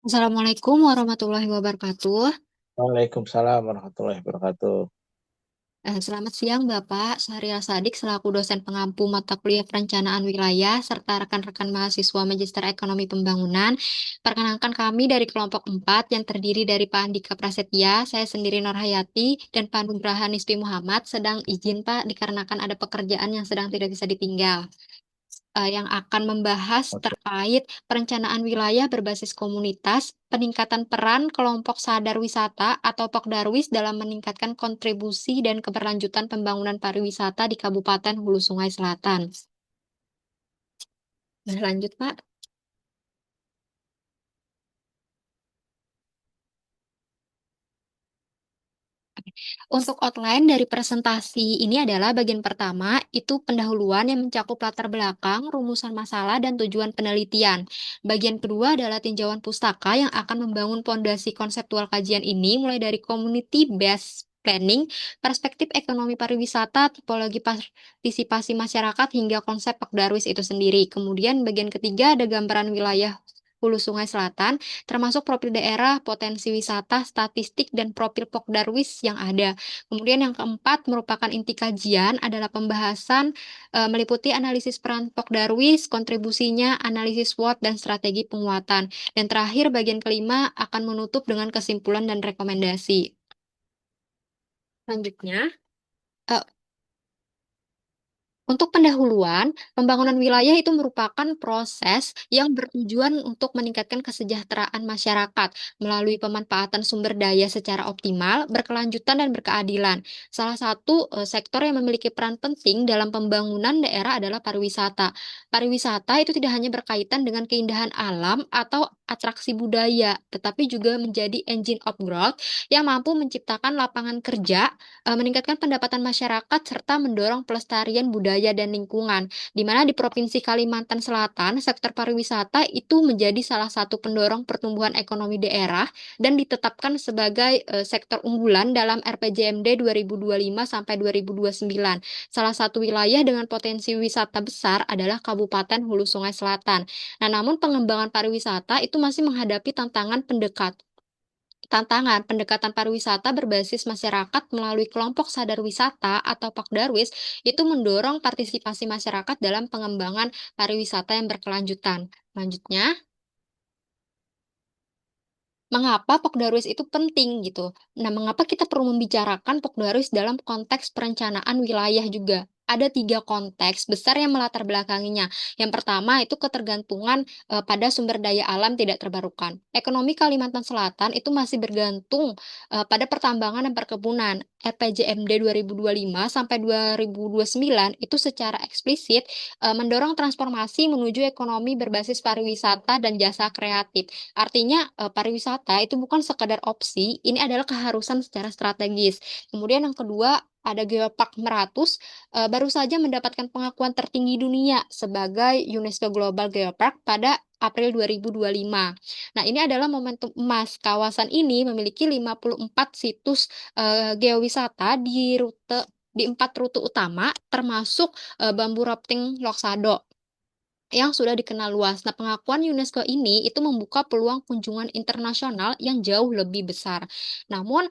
Assalamualaikum warahmatullahi wabarakatuh. Waalaikumsalam warahmatullahi wabarakatuh. Selamat siang Bapak Syahrial Sadik selaku dosen pengampu mata kuliah Perencanaan Wilayah serta rekan-rekan mahasiswa Magister Ekonomi Pembangunan. Perkenalkan kami dari kelompok 4 yang terdiri dari Pak Andika Prasetya, saya sendiri Norhayati, dan Pak Nugraha Nispi Muhammad sedang izin Pak dikarenakan ada pekerjaan yang sedang tidak bisa ditinggal. Yang akan membahas Oke. terkait perencanaan wilayah berbasis komunitas, peningkatan peran kelompok sadar wisata atau Pokdarwis dalam meningkatkan kontribusi dan keberlanjutan pembangunan pariwisata di Kabupaten Hulu Sungai Selatan. Nah, lanjut, Pak. Untuk outline dari presentasi ini adalah bagian pertama, itu pendahuluan yang mencakup latar belakang, rumusan masalah, dan tujuan penelitian. Bagian kedua adalah tinjauan pustaka yang akan membangun fondasi konseptual kajian ini, mulai dari community based planning, perspektif ekonomi pariwisata, tipologi partisipasi masyarakat, hingga konsep Pokdarwis itu sendiri. Kemudian bagian ketiga ada gambaran wilayah Hulu Sungai Selatan, termasuk profil daerah, potensi wisata, statistik, dan profil Pokdarwis yang ada. Kemudian yang keempat merupakan inti kajian adalah pembahasan meliputi analisis peran Pokdarwis, kontribusinya, analisis SWOT, dan strategi penguatan. Dan terakhir bagian kelima akan menutup dengan kesimpulan dan rekomendasi. Selanjutnya, eh, untuk pendahuluan, pembangunan wilayah itu merupakan proses yang bertujuan untuk meningkatkan kesejahteraan masyarakat melalui pemanfaatan sumber daya secara optimal, berkelanjutan, dan berkeadilan. Salah satu sektor yang memiliki peran penting dalam pembangunan daerah adalah pariwisata. Pariwisata itu tidak hanya berkaitan dengan keindahan alam atau atraksi budaya, tetapi juga menjadi engine of growth yang mampu menciptakan lapangan kerja, meningkatkan pendapatan masyarakat, serta mendorong pelestarian budaya dan lingkungan. Di mana di Provinsi Kalimantan Selatan, sektor pariwisata itu menjadi salah satu pendorong pertumbuhan ekonomi daerah dan ditetapkan sebagai sektor unggulan dalam RPJMD 2025 sampai 2029. Salah satu wilayah dengan potensi wisata besar adalah Kabupaten Hulu Sungai Selatan. Nah, namun pengembangan pariwisata itu masih menghadapi tantangan pendekatan pariwisata berbasis masyarakat melalui kelompok sadar wisata atau Pakdarwis itu mendorong partisipasi masyarakat dalam pengembangan pariwisata yang berkelanjutan. Lanjutnya, mengapa Pokdarwis itu penting gitu? Nah, mengapa kita perlu membicarakan Pokdarwis dalam konteks perencanaan wilayah juga? Ada tiga konteks besar yang melatar belakanginya. Yang pertama itu ketergantungan pada sumber daya alam tidak terbarukan. Ekonomi Kalimantan Selatan itu masih bergantung pada pertambangan dan perkebunan. RPJMD 2025 sampai 2029 itu secara eksplisit mendorong transformasi menuju ekonomi berbasis pariwisata dan jasa kreatif. Artinya pariwisata itu bukan sekadar opsi, ini adalah keharusan secara strategis. Kemudian yang kedua ada Geopark Meratus, baru saja mendapatkan pengakuan tertinggi dunia sebagai UNESCO Global Geopark pada April 2025. Nah, ini adalah momentum emas. Kawasan ini memiliki 54 situs geowisata di 4 rute utama, termasuk bambu rafting Loksado yang sudah dikenal luas. Nah, pengakuan UNESCO ini itu membuka peluang kunjungan internasional yang jauh lebih besar. Namun,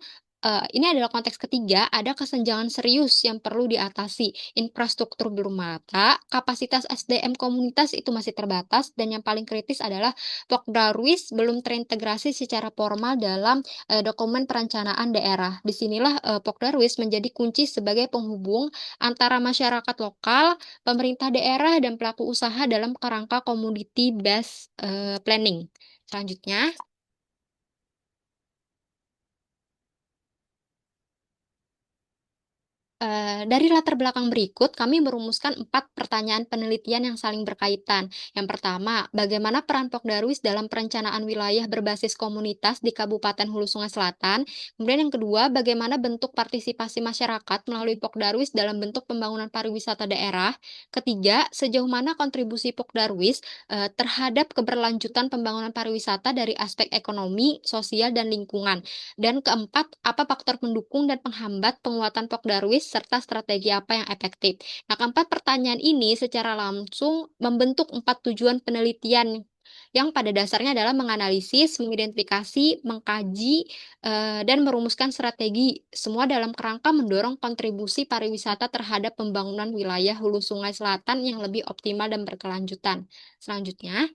ini adalah konteks ketiga, ada kesenjangan serius yang perlu diatasi. Infrastruktur belum merata, kapasitas SDM komunitas itu masih terbatas, dan yang paling kritis adalah Pokdarwis belum terintegrasi secara formal dalam dokumen perencanaan daerah. Disinilah Pokdarwis menjadi kunci sebagai penghubung antara masyarakat lokal, pemerintah daerah, dan pelaku usaha dalam kerangka community based planning. Selanjutnya, dari latar belakang berikut, kami merumuskan 4 pertanyaan penelitian yang saling berkaitan. Yang pertama, bagaimana peran Pokdarwis dalam perencanaan wilayah berbasis komunitas di Kabupaten Hulu Sungai Selatan? Kemudian yang kedua, bagaimana bentuk partisipasi masyarakat melalui Pokdarwis dalam bentuk pembangunan pariwisata daerah? Ketiga, sejauh mana kontribusi Pokdarwis terhadap keberlanjutan pembangunan pariwisata dari aspek ekonomi, sosial, dan lingkungan? Dan keempat, apa faktor pendukung dan penghambat penguatan Pokdarwis serta strategi apa yang efektif? Nah, keempat pertanyaan ini secara langsung membentuk 4 tujuan penelitian yang pada dasarnya adalah menganalisis, mengidentifikasi, mengkaji, dan merumuskan strategi, semua dalam kerangka mendorong kontribusi pariwisata terhadap pembangunan wilayah Hulu Sungai Selatan yang lebih optimal dan berkelanjutan. Selanjutnya,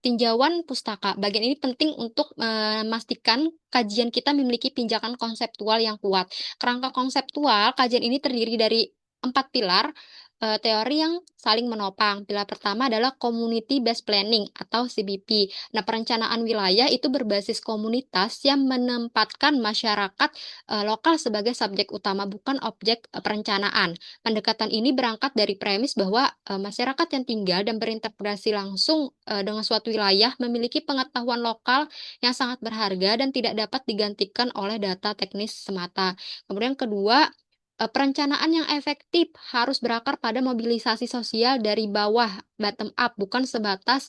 tinjauan pustaka. Bagian ini penting untuk memastikan kajian kita memiliki pijakan konseptual yang kuat. Kerangka konseptual, kajian ini terdiri dari 4 pilar, teori yang saling menopang. Pilar pertama adalah Community Based Planning atau CBP. Nah, perencanaan wilayah itu berbasis komunitas yang menempatkan masyarakat lokal sebagai subjek utama, bukan objek perencanaan. Pendekatan ini berangkat dari premis bahwa masyarakat yang tinggal dan berinteraksi langsung dengan suatu wilayah memiliki pengetahuan lokal yang sangat berharga dan tidak dapat digantikan oleh data teknis semata. Kemudian kedua, perencanaan yang efektif harus berakar pada mobilisasi sosial dari bawah, bottom up, bukan sebatas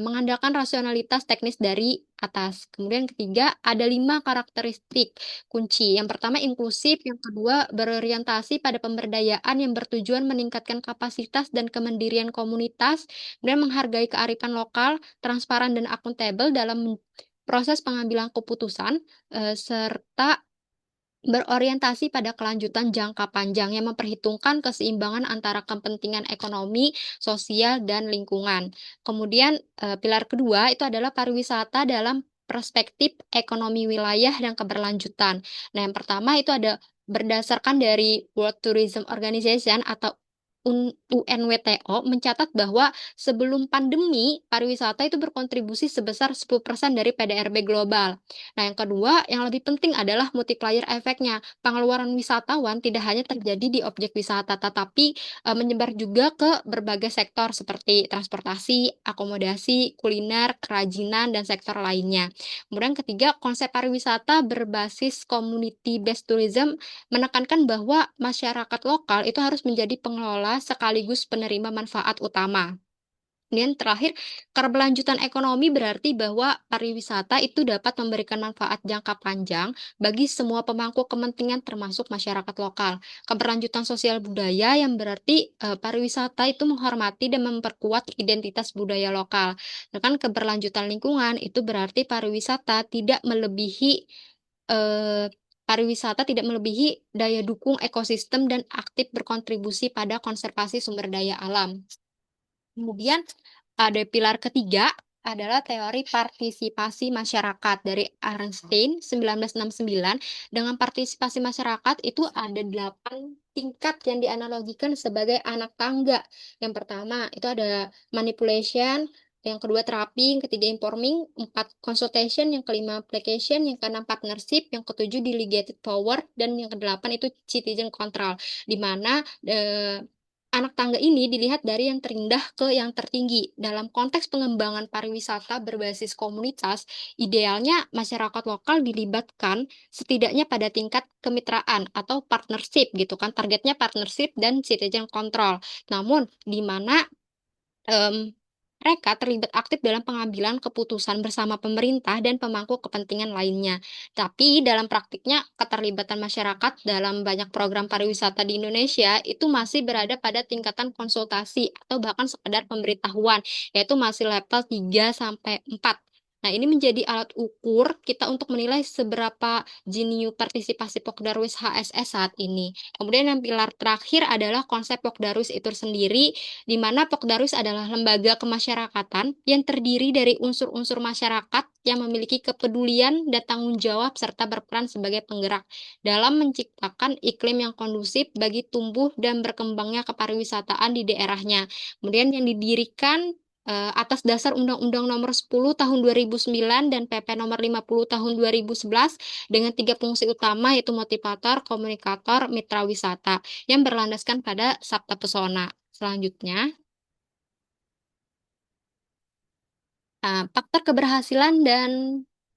mengandalkan rasionalitas teknis dari atas. Kemudian ketiga, ada 5 karakteristik kunci. Yang pertama inklusif, yang kedua berorientasi pada pemberdayaan yang bertujuan meningkatkan kapasitas dan kemandirian komunitas, kemudian menghargai kearifan lokal, transparan dan akuntabel dalam proses pengambilan keputusan, serta berorientasi pada kelanjutan jangka panjang yang memperhitungkan keseimbangan antara kepentingan ekonomi, sosial, dan lingkungan. Kemudian, pilar kedua itu adalah pariwisata dalam perspektif ekonomi wilayah dan keberlanjutan. Nah, yang pertama itu ada berdasarkan dari World Tourism Organization atau UNWTO mencatat bahwa sebelum pandemi, pariwisata itu berkontribusi sebesar 10% dari PDRB global. Nah, yang kedua, yang lebih penting adalah multiplier efeknya. Pengeluaran wisatawan tidak hanya terjadi di objek wisata, tetapi menyebar juga ke berbagai sektor seperti transportasi, akomodasi, kuliner, kerajinan, dan sektor lainnya. Kemudian ketiga, konsep pariwisata berbasis community based tourism menekankan bahwa masyarakat lokal itu harus menjadi pengelola sekaligus penerima manfaat utama. Kemudian terakhir, keberlanjutan ekonomi berarti bahwa pariwisata itu dapat memberikan manfaat jangka panjang bagi semua pemangku kepentingan termasuk masyarakat lokal. Keberlanjutan sosial budaya yang berarti pariwisata itu menghormati dan memperkuat identitas budaya lokal. Sedangkan keberlanjutan lingkungan itu berarti eh, pariwisata tidak melebihi daya dukung ekosistem dan aktif berkontribusi pada konservasi sumber daya alam. Kemudian ada pilar ketiga adalah teori partisipasi masyarakat dari Arnstein 1969. Dengan partisipasi masyarakat itu ada 8 tingkat yang dianalogikan sebagai anak tangga. Yang pertama itu ada manipulation, yang kedua terapi, yang ketiga informing, 4 consultation, yang kelima application, yang keenam partnership, yang ketujuh delegated power, dan yang kedelapan itu citizen control, di mana anak tangga ini dilihat dari yang terendah ke yang tertinggi. Dalam konteks pengembangan pariwisata berbasis komunitas, idealnya masyarakat lokal dilibatkan setidaknya pada tingkat kemitraan atau partnership gitu kan. Targetnya partnership dan citizen control. Namun di mana em, mereka terlibat aktif dalam pengambilan keputusan bersama pemerintah dan pemangku kepentingan lainnya. Tapi dalam praktiknya, keterlibatan masyarakat dalam banyak program pariwisata di Indonesia itu masih berada pada tingkatan konsultasi atau bahkan sekedar pemberitahuan, yaitu masih level 3 sampai 4. Nah, ini menjadi alat ukur kita untuk menilai seberapa jiniu partisipasi Pokdarwis HSS saat ini. Kemudian yang pilar terakhir adalah konsep Pokdarwis itu sendiri, di mana Pokdarwis adalah lembaga kemasyarakatan yang terdiri dari unsur-unsur masyarakat yang memiliki kepedulian dan tanggung jawab serta berperan sebagai penggerak dalam menciptakan iklim yang kondusif bagi tumbuh dan berkembangnya kepariwisataan di daerahnya. Kemudian yang didirikan atas dasar Undang-Undang Nomor 10 Tahun 2009 dan PP Nomor 50 Tahun 2011 dengan 3 fungsi utama yaitu motivator, komunikator, mitra wisata yang berlandaskan pada Sabta Pesona. Selanjutnya, faktor keberhasilan dan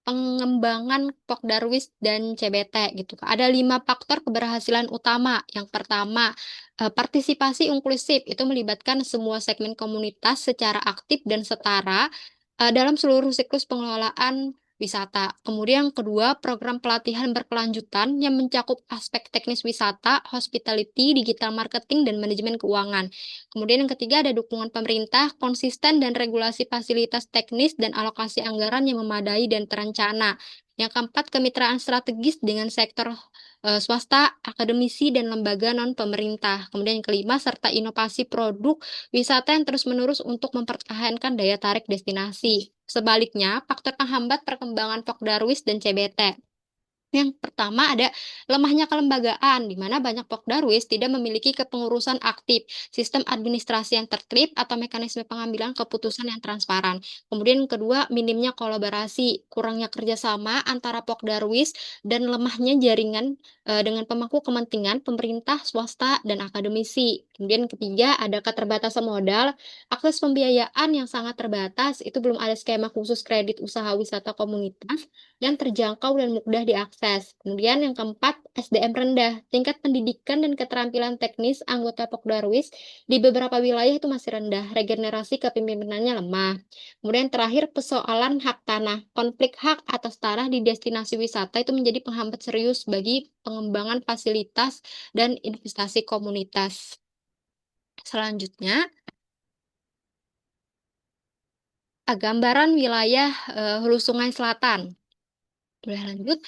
pengembangan Pokdarwis dan CBT gitu. Ada 5 faktor keberhasilan utama. Yang pertama, partisipasi inklusif itu melibatkan semua segmen komunitas secara aktif dan setara dalam seluruh siklus pengelolaan wisata. Kemudian yang kedua, program pelatihan berkelanjutan yang mencakup aspek teknis wisata, hospitality, digital marketing, dan manajemen keuangan. Kemudian yang ketiga ada dukungan pemerintah, konsisten dan regulasi fasilitas teknis dan alokasi anggaran yang memadai dan terencana. Yang keempat, kemitraan strategis dengan sektor swasta, akademisi, dan lembaga non-pemerintah. Kemudian yang kelima, serta inovasi produk wisata yang terus-menerus untuk mempertahankan daya tarik destinasi. Sebaliknya, faktor penghambat perkembangan Pokdarwis dan CBT. Yang pertama ada lemahnya kelembagaan, di mana banyak Pokdarwis tidak memiliki kepengurusan aktif, sistem administrasi yang tertib, atau mekanisme pengambilan keputusan yang transparan. Kemudian yang kedua, minimnya kolaborasi, kurangnya kerjasama antara Pokdarwis, dan lemahnya jaringan dengan pemangku kepentingan pemerintah, swasta, dan akademisi. Kemudian yang ketiga, ada keterbatasan modal, akses pembiayaan yang sangat terbatas, itu belum ada skema khusus kredit usaha wisata komunitas, yang terjangkau dan mudah diakses. Kemudian yang keempat, SDM rendah. Tingkat pendidikan dan keterampilan teknis anggota Pokdarwis di beberapa wilayah itu masih rendah. Regenerasi kepemimpinannya lemah. Kemudian terakhir, persoalan hak tanah. Konflik hak atas tanah di destinasi wisata itu menjadi penghambat serius bagi pengembangan fasilitas dan investasi komunitas. Selanjutnya, gambaran wilayah Hulu Sungai Selatan. Boleh lanjut,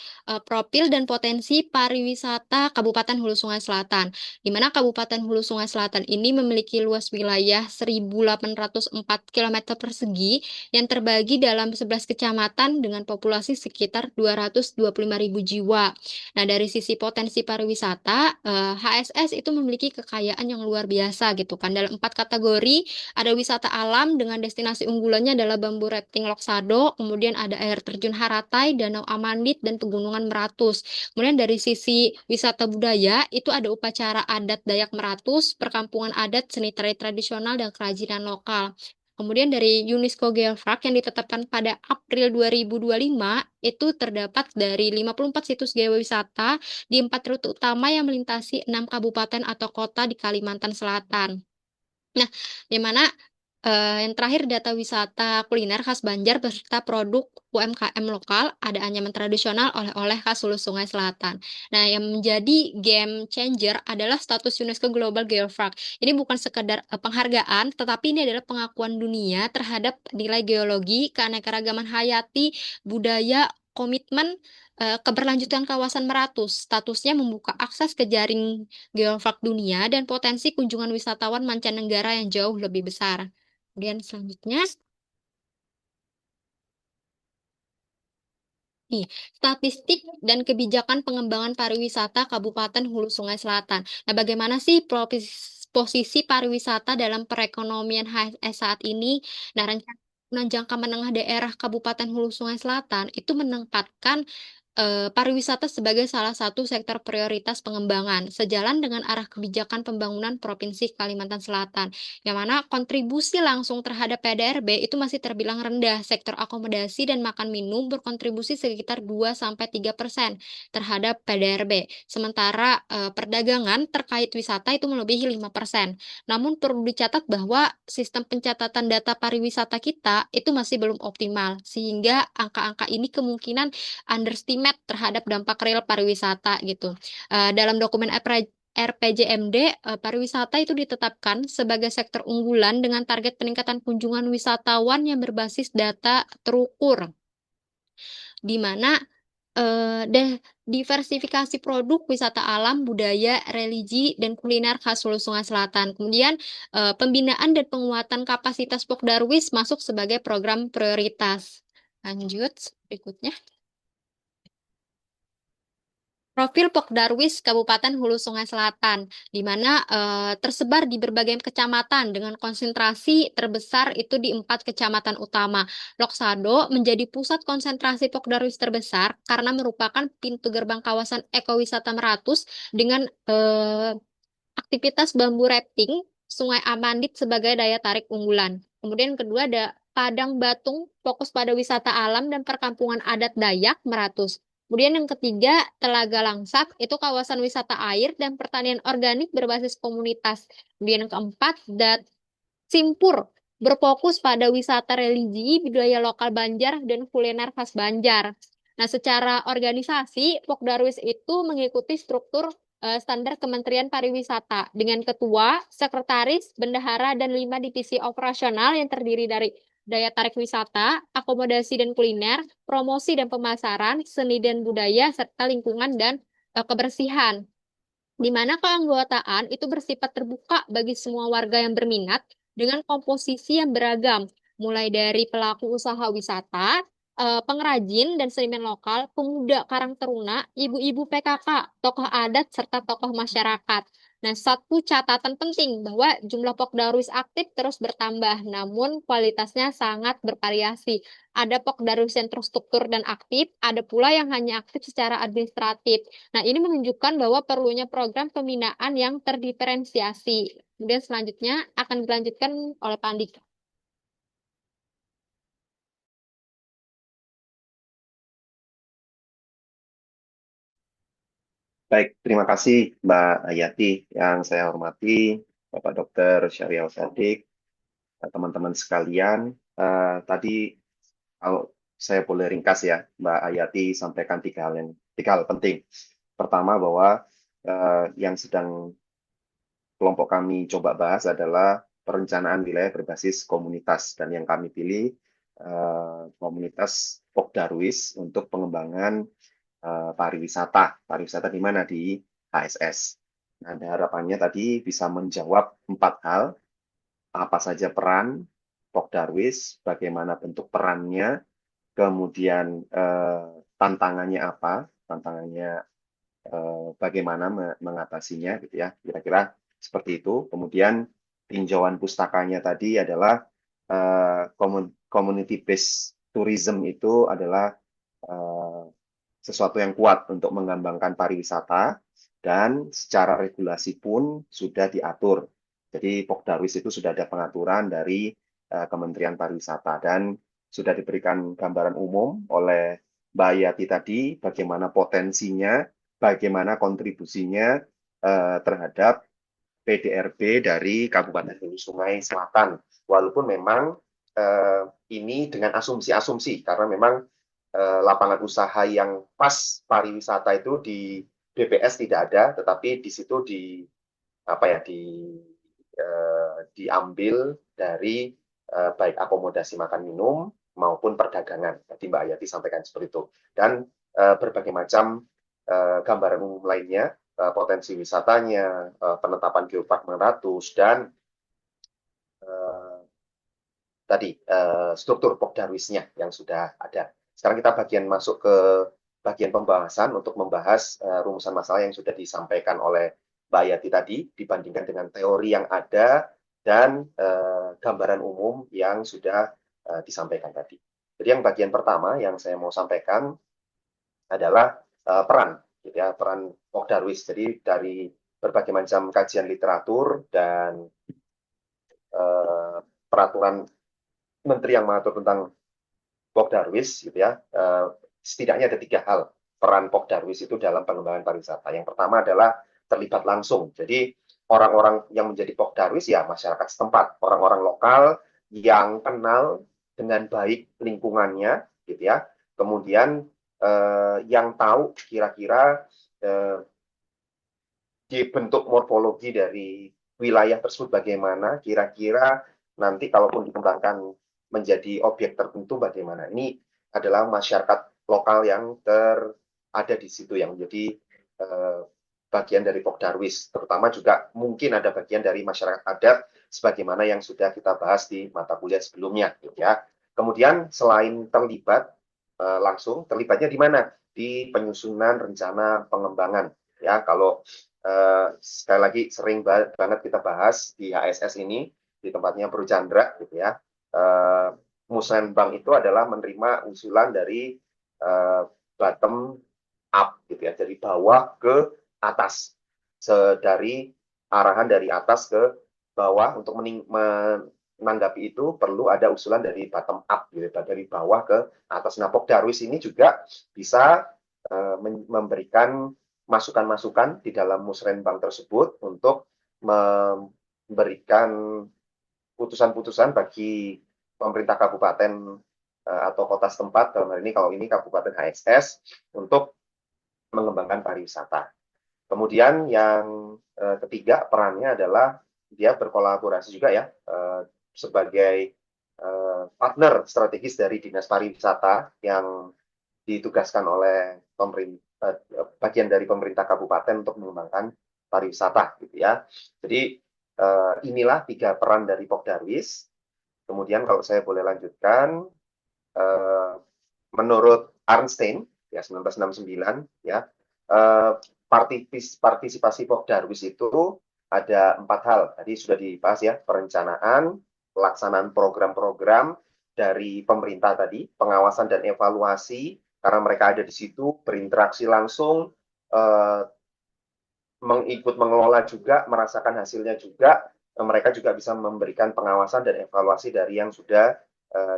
profil dan potensi pariwisata Kabupaten Hulu Sungai Selatan, di mana Kabupaten Hulu Sungai Selatan ini memiliki luas wilayah 1.804 kilometer persegi yang terbagi dalam 11 kecamatan dengan populasi sekitar 225.000 jiwa. Nah, dari sisi potensi pariwisata, HSS itu memiliki kekayaan yang luar biasa gitu kan. Dalam 4 kategori, ada wisata alam dengan destinasi unggulannya adalah Bambu Rafting Loksado, kemudian ada air terjun Haratai, Danau Amandit, dan Pegunungan Meratus. Kemudian dari sisi wisata budaya, itu ada upacara adat Dayak Meratus, perkampungan adat, seni tari tradisional, dan kerajinan lokal. Kemudian dari UNESCO Geofrag yang ditetapkan pada April 2025, itu terdapat dari 54 situs geowisata di 4 rute utama yang melintasi 6 kabupaten atau kota di Kalimantan Selatan. Nah, di mana yang terakhir data wisata kuliner khas Banjar beserta produk UMKM lokal, ada anyaman tradisional, oleh-oleh khas Hulu Sungai Selatan. Nah, yang menjadi game changer adalah status UNESCO Global Geofrag. Ini bukan sekedar penghargaan, tetapi ini adalah pengakuan dunia terhadap nilai geologi, keanekaragaman hayati, budaya, komitmen keberlanjutan kawasan Meratus. Statusnya membuka akses ke jaring geofag dunia dan potensi kunjungan wisatawan mancanegara yang jauh lebih besar. Kemudian selanjutnya, nih, statistik dan kebijakan pengembangan pariwisata Kabupaten Hulu Sungai Selatan. Nah, bagaimana sih posisi pariwisata dalam perekonomian HSS saat ini? Nah, rencana jangka menengah daerah Kabupaten Hulu Sungai Selatan itu menempatkan pariwisata sebagai salah satu sektor prioritas pengembangan, sejalan dengan arah kebijakan pembangunan Provinsi Kalimantan Selatan, yang mana kontribusi langsung terhadap PDRB itu masih terbilang rendah. Sektor akomodasi dan makan minum berkontribusi sekitar 2-3% terhadap PDRB, sementara perdagangan terkait wisata itu melebihi 5%. Namun perlu dicatat bahwa sistem pencatatan data pariwisata kita itu masih belum optimal, sehingga angka-angka ini kemungkinan underestimate terhadap dampak real pariwisata gitu. Dalam dokumen RPJMD, pariwisata itu ditetapkan sebagai sektor unggulan dengan target peningkatan kunjungan wisatawan yang berbasis data terukur, di mana diversifikasi produk wisata alam, budaya, religi, dan kuliner khas Hulu Sungai Selatan. Kemudian pembinaan dan penguatan kapasitas Pokdarwis masuk sebagai program prioritas. Lanjut, berikutnya. Profil Pokdarwis Kabupaten Hulu Sungai Selatan, di mana tersebar di berbagai kecamatan dengan konsentrasi terbesar itu di 4 kecamatan utama. Loksado menjadi pusat konsentrasi Pokdarwis terbesar karena merupakan pintu gerbang kawasan ekowisata Meratus dengan aktivitas bambu rafting, Sungai Amandit sebagai daya tarik unggulan. Kemudian kedua ada Padang Batung, fokus pada wisata alam dan perkampungan adat Dayak Meratus. Kemudian yang ketiga, Telaga Langsak, itu kawasan wisata air dan pertanian organik berbasis komunitas. Kemudian yang keempat, Simpur, berfokus pada wisata religi, budaya lokal Banjar, dan kuliner khas Banjar. Nah, secara organisasi, Pok Darwis itu mengikuti struktur standar Kementerian Pariwisata dengan ketua, sekretaris, bendahara, dan 5 divisi operasional yang terdiri dari daya tarik wisata, akomodasi dan kuliner, promosi dan pemasaran, seni dan budaya, serta lingkungan dan kebersihan. Di mana keanggotaan itu bersifat terbuka bagi semua warga yang berminat dengan komposisi yang beragam, mulai dari pelaku usaha wisata, pengrajin dan seniman lokal, pemuda Karang Taruna, ibu-ibu PKK, tokoh adat, serta tokoh masyarakat. Nah, satu catatan penting bahwa jumlah Pokdarwis aktif terus bertambah, namun kualitasnya sangat bervariasi. Ada Pokdarwis yang terstruktur dan aktif, ada pula yang hanya aktif secara administratif. Nah, ini menunjukkan bahwa perlunya program pembinaan yang terdiferensiasi. Kemudian selanjutnya akan dilanjutkan oleh Pak Andika. Baik, terima kasih Mbak Hayati yang saya hormati, Bapak Dokter Syariah Sadik, teman-teman sekalian. Tadi kalau saya boleh ringkas ya, Mbak Hayati sampaikan tiga hal penting. Pertama bahwa yang sedang kelompok kami coba bahas adalah perencanaan wilayah berbasis komunitas dan yang kami pilih komunitas Pok Darwis untuk pengembangan pariwisata. Pariwisata di mana? Di HSS. Nah, harapannya tadi bisa menjawab 4 hal. Apa saja peran Pok Darwis, bagaimana bentuk perannya, kemudian tantangannya apa, tantangannya bagaimana mengatasinya, gitu ya. Kira-kira seperti itu. Kemudian tinjauan pustakanya tadi adalah community based tourism itu adalah sesuatu yang kuat untuk mengembangkan pariwisata dan secara regulasi pun sudah diatur. Jadi Pok Darwis itu sudah ada pengaturan dari Kementerian Pariwisata dan sudah diberikan gambaran umum oleh Mbak Yati tadi bagaimana potensinya, bagaimana kontribusinya terhadap PDRB dari Kabupaten Hulu Sungai Selatan. Walaupun memang ini dengan asumsi-asumsi karena memang lapangan usaha yang pas pariwisata itu di BPS tidak ada, tetapi di situ diambil dari baik akomodasi makan minum maupun perdagangan. Tadi Mbak Ayati sampaikan seperti itu. Dan berbagai macam gambaran umum lainnya, potensi wisatanya, penetapan geopark 600 dan tadi struktur Pokdarwisnya yang sudah ada. Sekarang kita masuk ke bagian pembahasan untuk membahas rumusan masalah yang sudah disampaikan oleh Mbak Yati tadi dibandingkan dengan teori yang ada dan gambaran umum yang sudah disampaikan tadi. Jadi yang bagian pertama yang saya mau sampaikan adalah peran, gitu ya, peran Pokdarwis. Jadi dari berbagai macam kajian literatur dan peraturan Menteri yang mengatur tentang Pokdarwis, gitu ya, setidaknya ada 3 hal peran Pokdarwis itu dalam pengembangan pariwisata. Yang pertama adalah terlibat langsung. Jadi orang-orang yang menjadi Pokdarwis ya masyarakat setempat, orang-orang lokal yang kenal dengan baik lingkungannya, gitu ya. Kemudian yang tahu kira-kira di bentuk morfologi dari wilayah tersebut bagaimana, kira-kira nanti kalaupun dikembangkan menjadi objek tertentu bagaimana. Ini adalah masyarakat lokal yang ada di situ yang menjadi bagian dari Pokdarwis, terutama juga mungkin ada bagian dari masyarakat adat sebagaimana yang sudah kita bahas di mata kuliah sebelumnya, gitu ya. Kemudian selain terlibat langsung, terlibatnya di mana? Di penyusunan rencana pengembangan. Ya, kalau sekali lagi sering banget kita bahas di HSS ini di tempatnya Bro Chandra, gitu ya. Musrenbang itu adalah menerima usulan dari bottom up, gitu ya, dari bawah ke atas, dari arahan dari atas ke bawah. Untuk menanggapi itu perlu ada usulan dari bottom up, gitu, dari bawah ke atas. Nah, Pokdarwis ini juga bisa memberikan masukan-masukan di dalam musrenbang tersebut untuk memberikan putusan-putusan bagi pemerintah kabupaten atau kota setempat, dalam hal ini kalau ini Kabupaten HSS, untuk mengembangkan pariwisata. Kemudian yang ketiga perannya adalah dia berkolaborasi juga ya sebagai partner strategis dari Dinas Pariwisata yang ditugaskan oleh bagian dari pemerintah kabupaten untuk mengembangkan pariwisata gitu ya. Jadi inilah 3 peran dari Pokdarwis. Kemudian kalau saya boleh lanjutkan, menurut Arnstein ya 1969 ya, partisipasi Pokdarwis itu ada 4 hal. Tadi sudah dibahas ya, perencanaan, pelaksanaan program-program dari pemerintah tadi, pengawasan dan evaluasi, karena mereka ada di situ, berinteraksi langsung, mengikut mengelola juga, merasakan hasilnya juga, mereka juga bisa memberikan pengawasan dan evaluasi dari yang sudah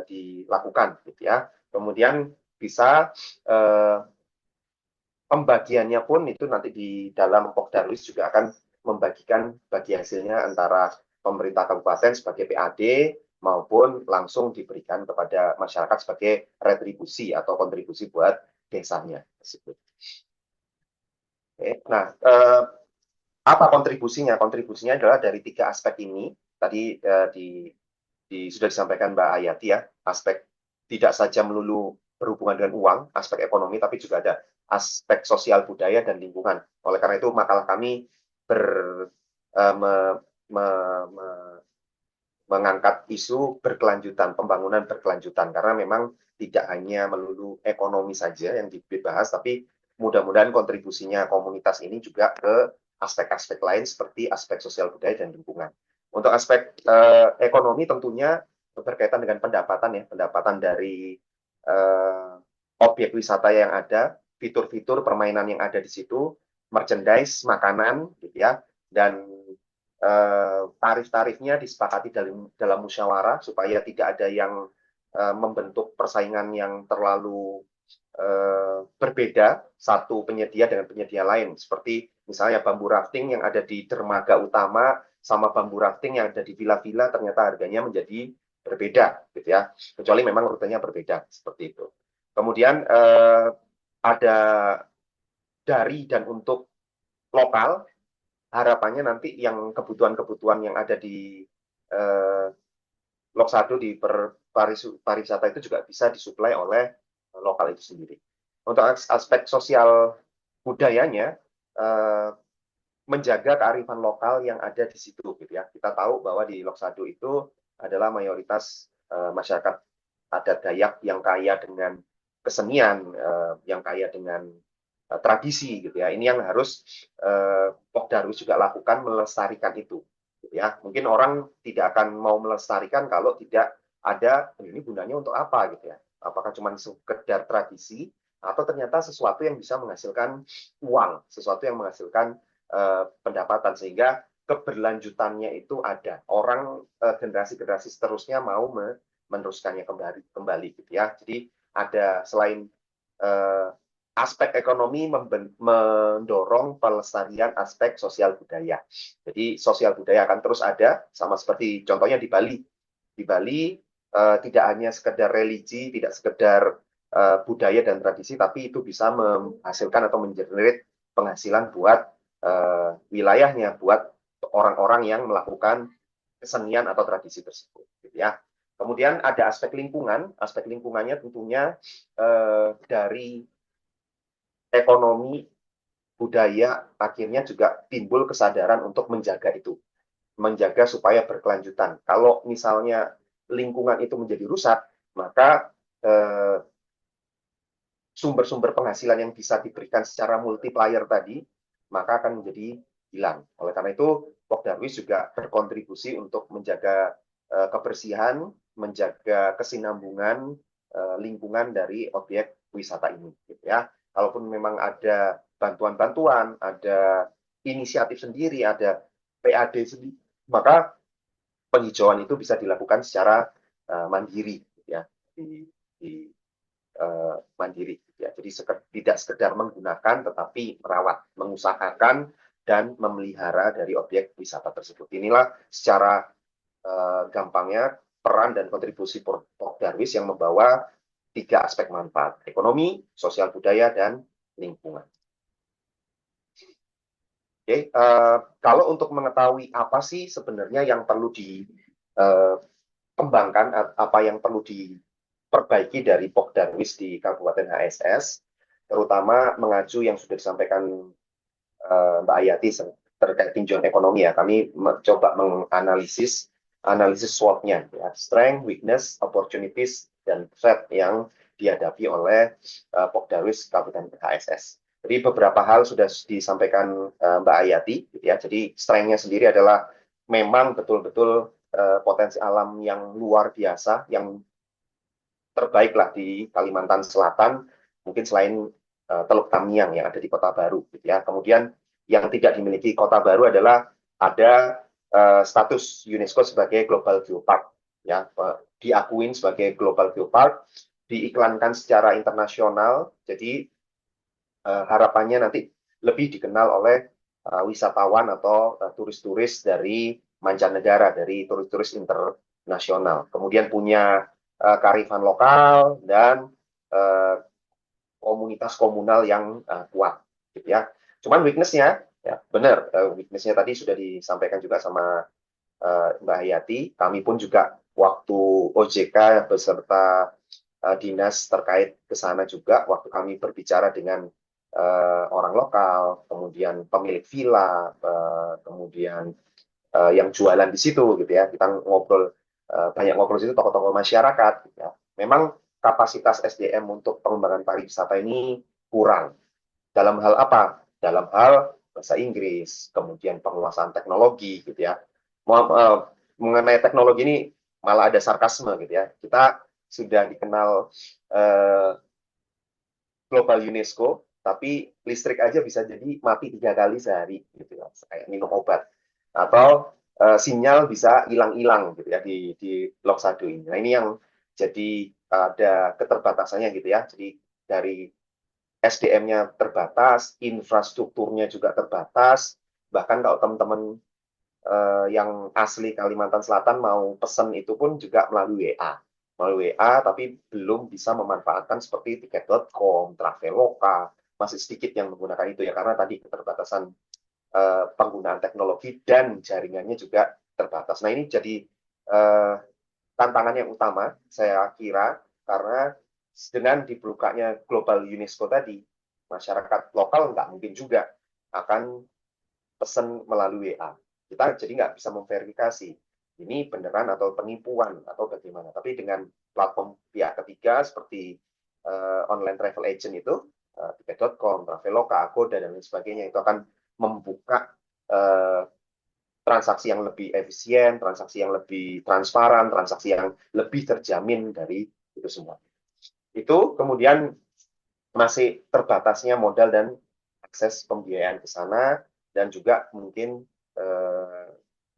dilakukan gitu ya. Kemudian bisa pembagiannya pun itu nanti di dalam Pokdarwis juga akan membagikan bagi hasilnya antara pemerintah kabupaten sebagai PAD maupun langsung diberikan kepada masyarakat sebagai retribusi atau kontribusi buat desanya tersebut. Oke, nah, apa kontribusinya? Kontribusinya adalah dari 3 aspek ini. Tadi sudah disampaikan Mbak Ayati ya, aspek tidak saja melulu berhubungan dengan uang, aspek ekonomi, tapi juga ada aspek sosial budaya dan lingkungan. Oleh karena itu makalah kami mengangkat isu berkelanjutan, pembangunan berkelanjutan, karena memang tidak hanya melulu ekonomi saja yang dibahas, tapi mudah-mudahan kontribusinya komunitas ini juga ke aspek-aspek lain seperti aspek sosial budaya dan lingkungan. Untuk aspek ekonomi tentunya berkaitan dengan pendapatan ya, pendapatan dari objek wisata yang ada, fitur-fitur permainan yang ada di situ, merchandise, makanan, gitu ya, dan tarif-tarifnya disepakati dalam musyawarah supaya tidak ada yang membentuk persaingan yang terlalu berbeda satu penyedia dengan penyedia lain, seperti misalnya bambu rafting yang ada di dermaga utama sama bambu rafting yang ada di villa-villa ternyata harganya menjadi berbeda gitu ya, kecuali memang rutenya berbeda seperti itu. Kemudian ada dari dan untuk lokal, harapannya nanti yang kebutuhan-kebutuhan yang ada di Lok 1 di pariwisata itu juga bisa disuplai oleh lokal itu sendiri. Untuk aspek sosial budayanya, menjaga kearifan lokal yang ada di situ gitu ya. Kita tahu bahwa di Lok 1 itu adalah mayoritas masyarakat adat Dayak yang kaya dengan kesenian, yang kaya dengan tradisi gitu ya. Ini yang harus Pokdarwis juga lakukan, melestarikan itu gitu ya. Mungkin orang tidak akan mau melestarikan kalau tidak ada ini gunanya untuk apa gitu ya. Apakah cuma sekedar tradisi atau ternyata sesuatu yang bisa menghasilkan uang, sesuatu yang menghasilkan pendapatan, sehingga keberlanjutannya itu ada. Orang generasi-generasi seterusnya mau meneruskannya kembali gitu ya. Jadi ada selain aspek ekonomi mendorong pelestarian aspek sosial budaya. Jadi sosial budaya akan terus ada, sama seperti contohnya di Bali. Di Bali tidak hanya sekedar religi, tidak sekedar budaya dan tradisi, tapi itu bisa menghasilkan atau mengenerate penghasilan buat wilayahnya, buat orang-orang yang melakukan kesenian atau tradisi tersebut. Gitu ya. Kemudian ada aspek lingkungan. Aspek lingkungannya tentunya dari ekonomi, budaya, akhirnya juga timbul kesadaran untuk menjaga itu. Menjaga supaya berkelanjutan. Kalau misalnya lingkungan itu menjadi rusak, maka sumber-sumber penghasilan yang bisa diberikan secara multiplier tadi, maka akan menjadi hilang. Oleh karena itu, Pokdarwis juga berkontribusi untuk menjaga kebersihan, menjaga kesinambungan lingkungan dari objek wisata ini. Gitu ya. Kalaupun memang ada bantuan-bantuan, ada inisiatif sendiri, ada PAD sendiri, maka penghijauan itu bisa dilakukan secara mandiri, ya, mandiri. Ya. Jadi tidak sekedar menggunakan, tetapi merawat, mengusahakan, dan memelihara dari objek wisata tersebut. Inilah secara gampangnya peran dan kontribusi Pok Darwis yang membawa 3 aspek manfaat: ekonomi, sosial budaya, dan lingkungan. Oke, kalau untuk mengetahui apa sih sebenarnya yang perlu dikembangkan, apa yang perlu diperbaiki dari Pok Darwis di Kabupaten HSS, terutama mengacu yang sudah disampaikan Mbak Ayati terkait tinjauan ekonomi ya, kami coba menganalisis SWOT-nya, ya, strength, weakness, opportunities, dan threat yang dihadapi oleh Pok-Darwis Kabupaten HSS. Jadi beberapa hal sudah disampaikan Mbak Ayati, gitu ya. Jadi strength-nya sendiri adalah memang betul-betul potensi alam yang luar biasa, yang terbaik lah di Kalimantan Selatan, mungkin selain Teluk Tamiang yang ada di Kota Baru, gitu ya. Kemudian yang tidak dimiliki Kota Baru adalah ada status UNESCO sebagai Global Geopark, ya, diakuin sebagai Global Geopark, diiklankan secara internasional. Jadi harapannya nanti lebih dikenal oleh wisatawan atau turis-turis dari mancanegara, dari turis-turis internasional. Kemudian punya kearifan lokal dan komunitas komunal yang kuat, gitu ya. Cuman weakness-nya, ya benar, weakness-nya tadi sudah disampaikan juga sama Mbak Hayati. Kami pun juga waktu OJK beserta dinas terkait ke sana juga, waktu kami berbicara dengan orang lokal, kemudian pemilik villa, kemudian yang jualan di situ, gitu ya. Kita ngobrol, banyak ngobrol di situ, tokoh-tokoh masyarakat, gitu ya. Memang kapasitas SDM untuk pengembangan pariwisata ini kurang. Dalam hal apa? Dalam hal bahasa Inggris, kemudian penguasaan teknologi, gitu ya. Mengenai teknologi ini malah ada sarkasme, gitu ya. Kita sudah dikenal global UNESCO, tapi listrik aja bisa jadi mati 3 kali sehari, gitu ya, kayak minum obat. Atau sinyal bisa hilang-hilang, gitu ya, di Lok Sado ini. Nah, ini yang jadi ada keterbatasannya, gitu ya. Jadi dari SDM-nya terbatas, infrastrukturnya juga terbatas. Bahkan kalau teman-teman yang asli Kalimantan Selatan mau pesen itu pun juga melalui WA, tapi belum bisa memanfaatkan seperti tiket.com, Traveloka, masih sedikit yang menggunakan itu ya, karena tadi keterbatasan penggunaan teknologi dan jaringannya juga terbatas. Nah, ini jadi tantangan yang utama, saya kira, karena dengan dibukanya Global UNESCO tadi, masyarakat lokal nggak mungkin juga akan pesan melalui WA. Kita jadi nggak bisa memverifikasi ini beneran atau penipuan atau bagaimana. Tapi dengan platform pihak ketiga seperti online travel agent itu, tiket.com, Traveloka, Agoda, dan lain sebagainya, itu akan membuka transaksi yang lebih efisien, transaksi yang lebih transparan, transaksi yang lebih terjamin dari itu semua. Itu kemudian masih terbatasnya modal dan akses pembiayaan ke sana, dan juga mungkin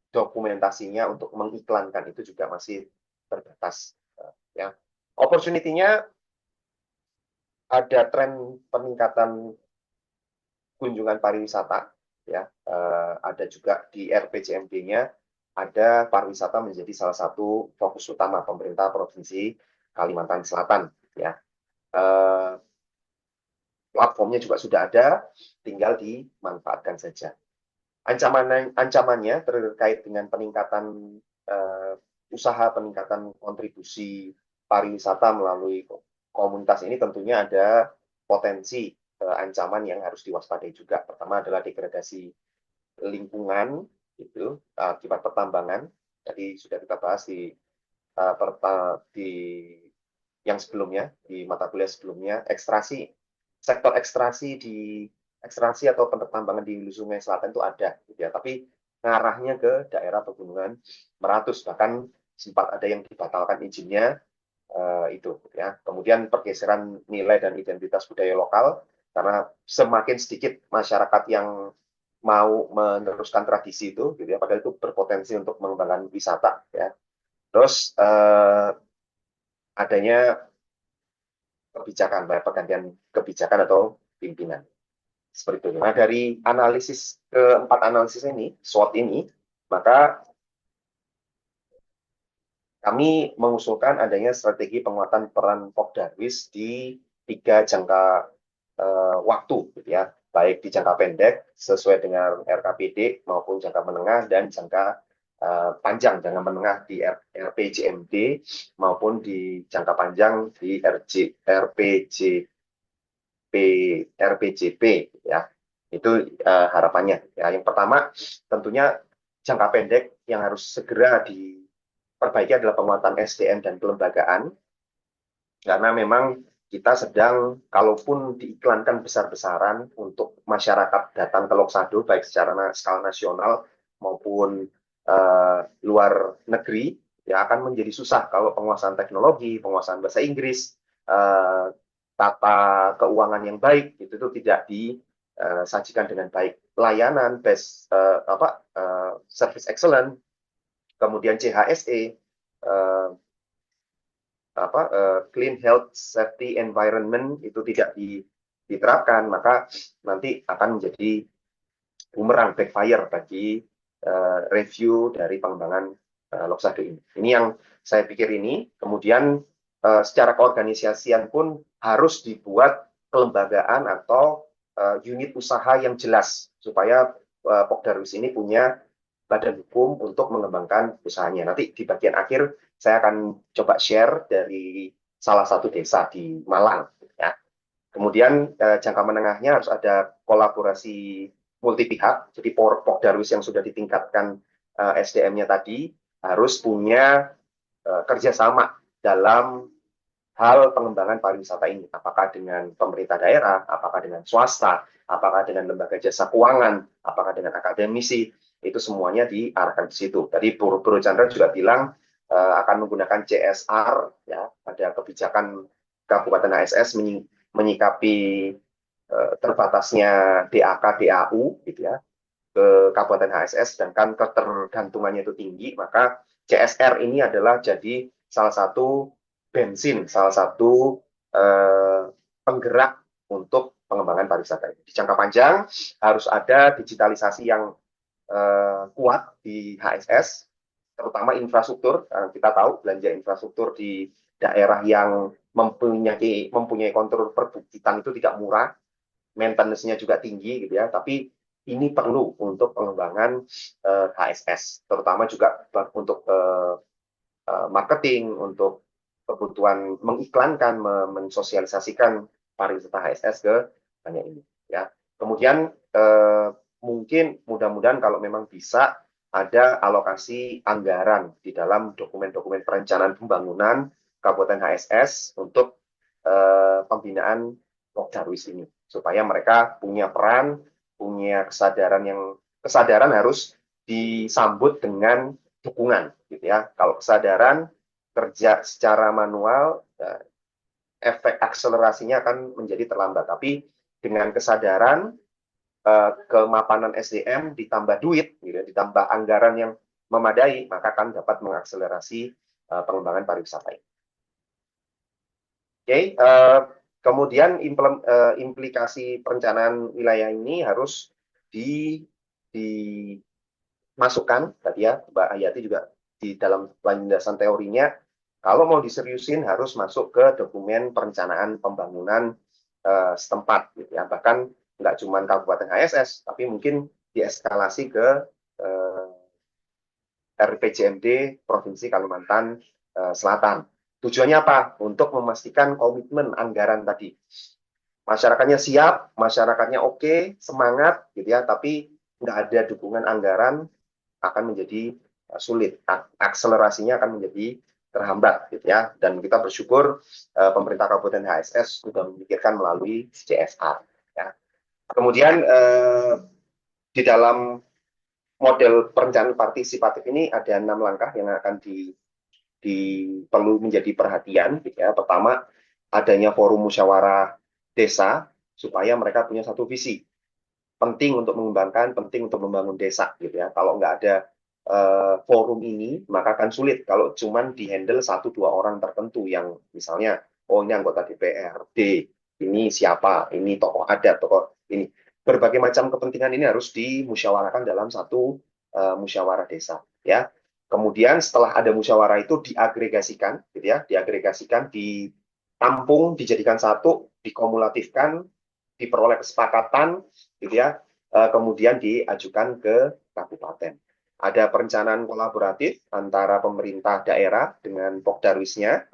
dokumentasinya untuk mengiklankan itu juga masih terbatas. Ya, opportunity-nya ada tren peningkatan kunjungan pariwisata, ya, ada juga di RPJMD-nya ada pariwisata menjadi salah satu fokus utama pemerintah Provinsi Kalimantan Selatan, ya. Platformnya juga sudah ada, tinggal dimanfaatkan saja. Ancamannya terkait dengan peningkatan usaha, peningkatan kontribusi pariwisata melalui komunitas ini tentunya ada potensi ancaman yang harus diwaspadai juga. Pertama adalah degradasi lingkungan, itu akibat pertambangan. Tadi sudah kita bahas di yang sebelumnya, di mata kuliah sebelumnya, sektor ekstraksi atau pertambangan di Hulu Sungai Selatan itu ada, gitu ya. Tapi ngarahnya ke daerah pegunungan Meratus, bahkan sempat ada yang dibatalkan izinnya, itu, gitu ya. Kemudian pergeseran nilai dan identitas budaya lokal, karena semakin sedikit masyarakat yang mau meneruskan tradisi itu, gitu ya, padahal itu berpotensi untuk mengembangkan wisata, ya. Terus adanya kebijakan, pergantian kebijakan atau pimpinan. Seperti itu. Nah, dari keempat analisis ini, SWOT ini, maka kami mengusulkan adanya strategi penguatan peran Pokdarwis di 3 jangka waktu, gitu ya, baik di jangka pendek sesuai dengan RKPD maupun jangka menengah dan jangka panjang, jangka menengah di RPJMD maupun di jangka panjang di RPJP, gitu ya. Itu harapannya. Ya, yang pertama tentunya jangka pendek yang harus segera diperbaiki adalah penguatan SDM dan kelembagaan, karena memang kita sedang, kalaupun diiklankan besar-besaran untuk masyarakat datang ke Loksado, baik secara skala nasional maupun luar negeri, ya akan menjadi susah kalau penguasaan teknologi, penguasaan bahasa Inggris, tata keuangan yang baik, itu tidak disajikan dengan baik. Layanan, service excellent, kemudian CHSE, clean health safety environment itu tidak diterapkan, maka nanti akan menjadi bumerang, backfire bagi review dari pengembangan Loksado ini. Ini yang saya pikir ini. Kemudian secara keorganisasian pun harus dibuat kelembagaan atau unit usaha yang jelas supaya Pokdarwis ini punya badan hukum untuk mengembangkan usahanya. Nanti di bagian akhir saya akan coba share dari salah satu desa di Malang. Ya. Kemudian jangka menengahnya harus ada kolaborasi multi pihak. Jadi Pokdarwis yang sudah ditingkatkan SDM-nya tadi harus punya kerjasama dalam hal pengembangan pariwisata ini. Apakah dengan pemerintah daerah, apakah dengan swasta, apakah dengan lembaga jasa keuangan, apakah dengan akademisi, itu semuanya diarahkan ke situ. Tadi Bro Chandra juga bilang akan menggunakan CSR, ya, ada kebijakan Kabupaten HSS menyikapi terbatasnya DAK, DAU, gitu ya, ke Kabupaten HSS, sedangkan ketergantungannya itu tinggi, maka CSR ini adalah jadi salah satu bensin, salah satu penggerak untuk pengembangan pariwisata. Di jangka panjang harus ada digitalisasi yang kuat di HSS, terutama infrastruktur. Kita tahu belanja infrastruktur di daerah yang mempunyai kontur perbukitan itu tidak murah, maintenance-nya juga tinggi, gitu ya. Tapi ini perlu untuk pengembangan HSS, terutama juga untuk marketing, untuk kebutuhan mengiklankan, mensosialisasikan pariwisata HSS ke banyak ini. Ya. Kemudian mungkin mudah-mudahan kalau memang bisa ada alokasi anggaran di dalam dokumen-dokumen perencanaan pembangunan Kabupaten HSS untuk pembinaan Pokdarwis ini, supaya mereka punya peran, punya kesadaran harus disambut dengan dukungan, gitu ya. Kalau kesadaran kerja secara manual, efek akselerasinya akan menjadi terlambat. Tapi dengan kesadaran, kemapanan SDM ditambah duit, gitu ya, ditambah anggaran yang memadai, maka akan dapat mengakselerasi pengembangan pariwisata ini. Oke, kemudian implikasi perencanaan wilayah ini harus dimasukkan, tadi ya Mbak Hayati juga di dalam landasan teorinya, kalau mau diseriusin harus masuk ke dokumen perencanaan pembangunan setempat, gitu ya. Bahkan nggak cuma Kabupaten HSS, tapi mungkin dieskalasi ke RPJMD Provinsi Kalimantan Selatan. Tujuannya apa? Untuk memastikan komitmen anggaran tadi. Masyarakatnya siap, masyarakatnya oke, semangat, gitu ya, tapi nggak ada dukungan anggaran, akan menjadi sulit. Akselerasinya akan menjadi terhambat, gitu ya. Dan kita bersyukur pemerintah Kabupaten HSS sudah memikirkan melalui CSR. Ya. Kemudian di dalam model perencanaan partisipatif ini ada 6 langkah yang akan perlu menjadi perhatian, gitu ya. Pertama, adanya forum musyawarah desa supaya mereka punya satu visi. Penting untuk mengembangkan, penting untuk membangun desa, gitu ya. Kalau nggak ada forum ini, maka akan sulit kalau cuman dihandle 1-2 orang tertentu yang misalnya, oh ini anggota DPRD, ini siapa, ini tokoh adat, tokoh ini. Berbagai macam kepentingan ini harus dimusyawarahkan dalam satu musyawarah desa, ya. Kemudian setelah ada musyawarah itu diagregasikan, gitu ya, diagregasikan, ditampung, dijadikan satu, dikumulatifkan, diperoleh kesepakatan, gitu ya, kemudian diajukan ke kabupaten. Ada perencanaan kolaboratif antara pemerintah daerah dengan Pokdarwisnya,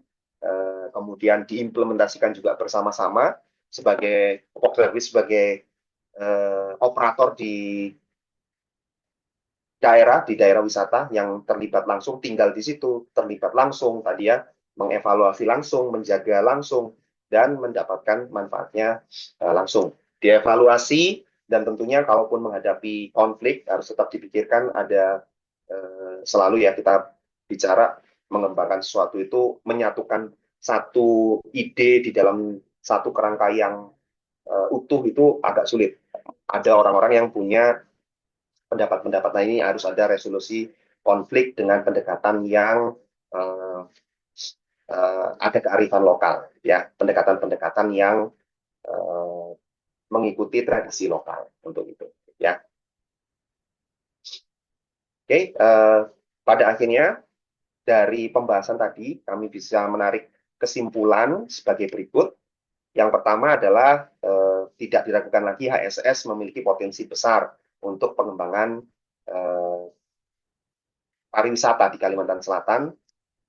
kemudian diimplementasikan juga bersama-sama sebagai Pokdarwis sebagai operator di daerah wisata yang terlibat langsung, tinggal di situ, terlibat langsung tadi ya, mengevaluasi langsung, menjaga langsung, dan mendapatkan manfaatnya langsung. Dievaluasi, dan tentunya kalaupun menghadapi konflik harus tetap dipikirkan ada selalu ya kita bicara mengembangkan sesuatu itu menyatukan satu ide di dalam satu kerangka yang utuh itu agak sulit. Ada orang-orang yang punya pendapat-pendapat lain, ini harus ada resolusi konflik dengan pendekatan yang ada kearifan lokal, ya, pendekatan-pendekatan yang mengikuti tradisi lokal untuk itu, ya. Oke, pada akhirnya dari pembahasan tadi kami bisa menarik kesimpulan sebagai berikut. Yang pertama adalah tidak diragukan lagi HSS memiliki potensi besar untuk pengembangan pariwisata di Kalimantan Selatan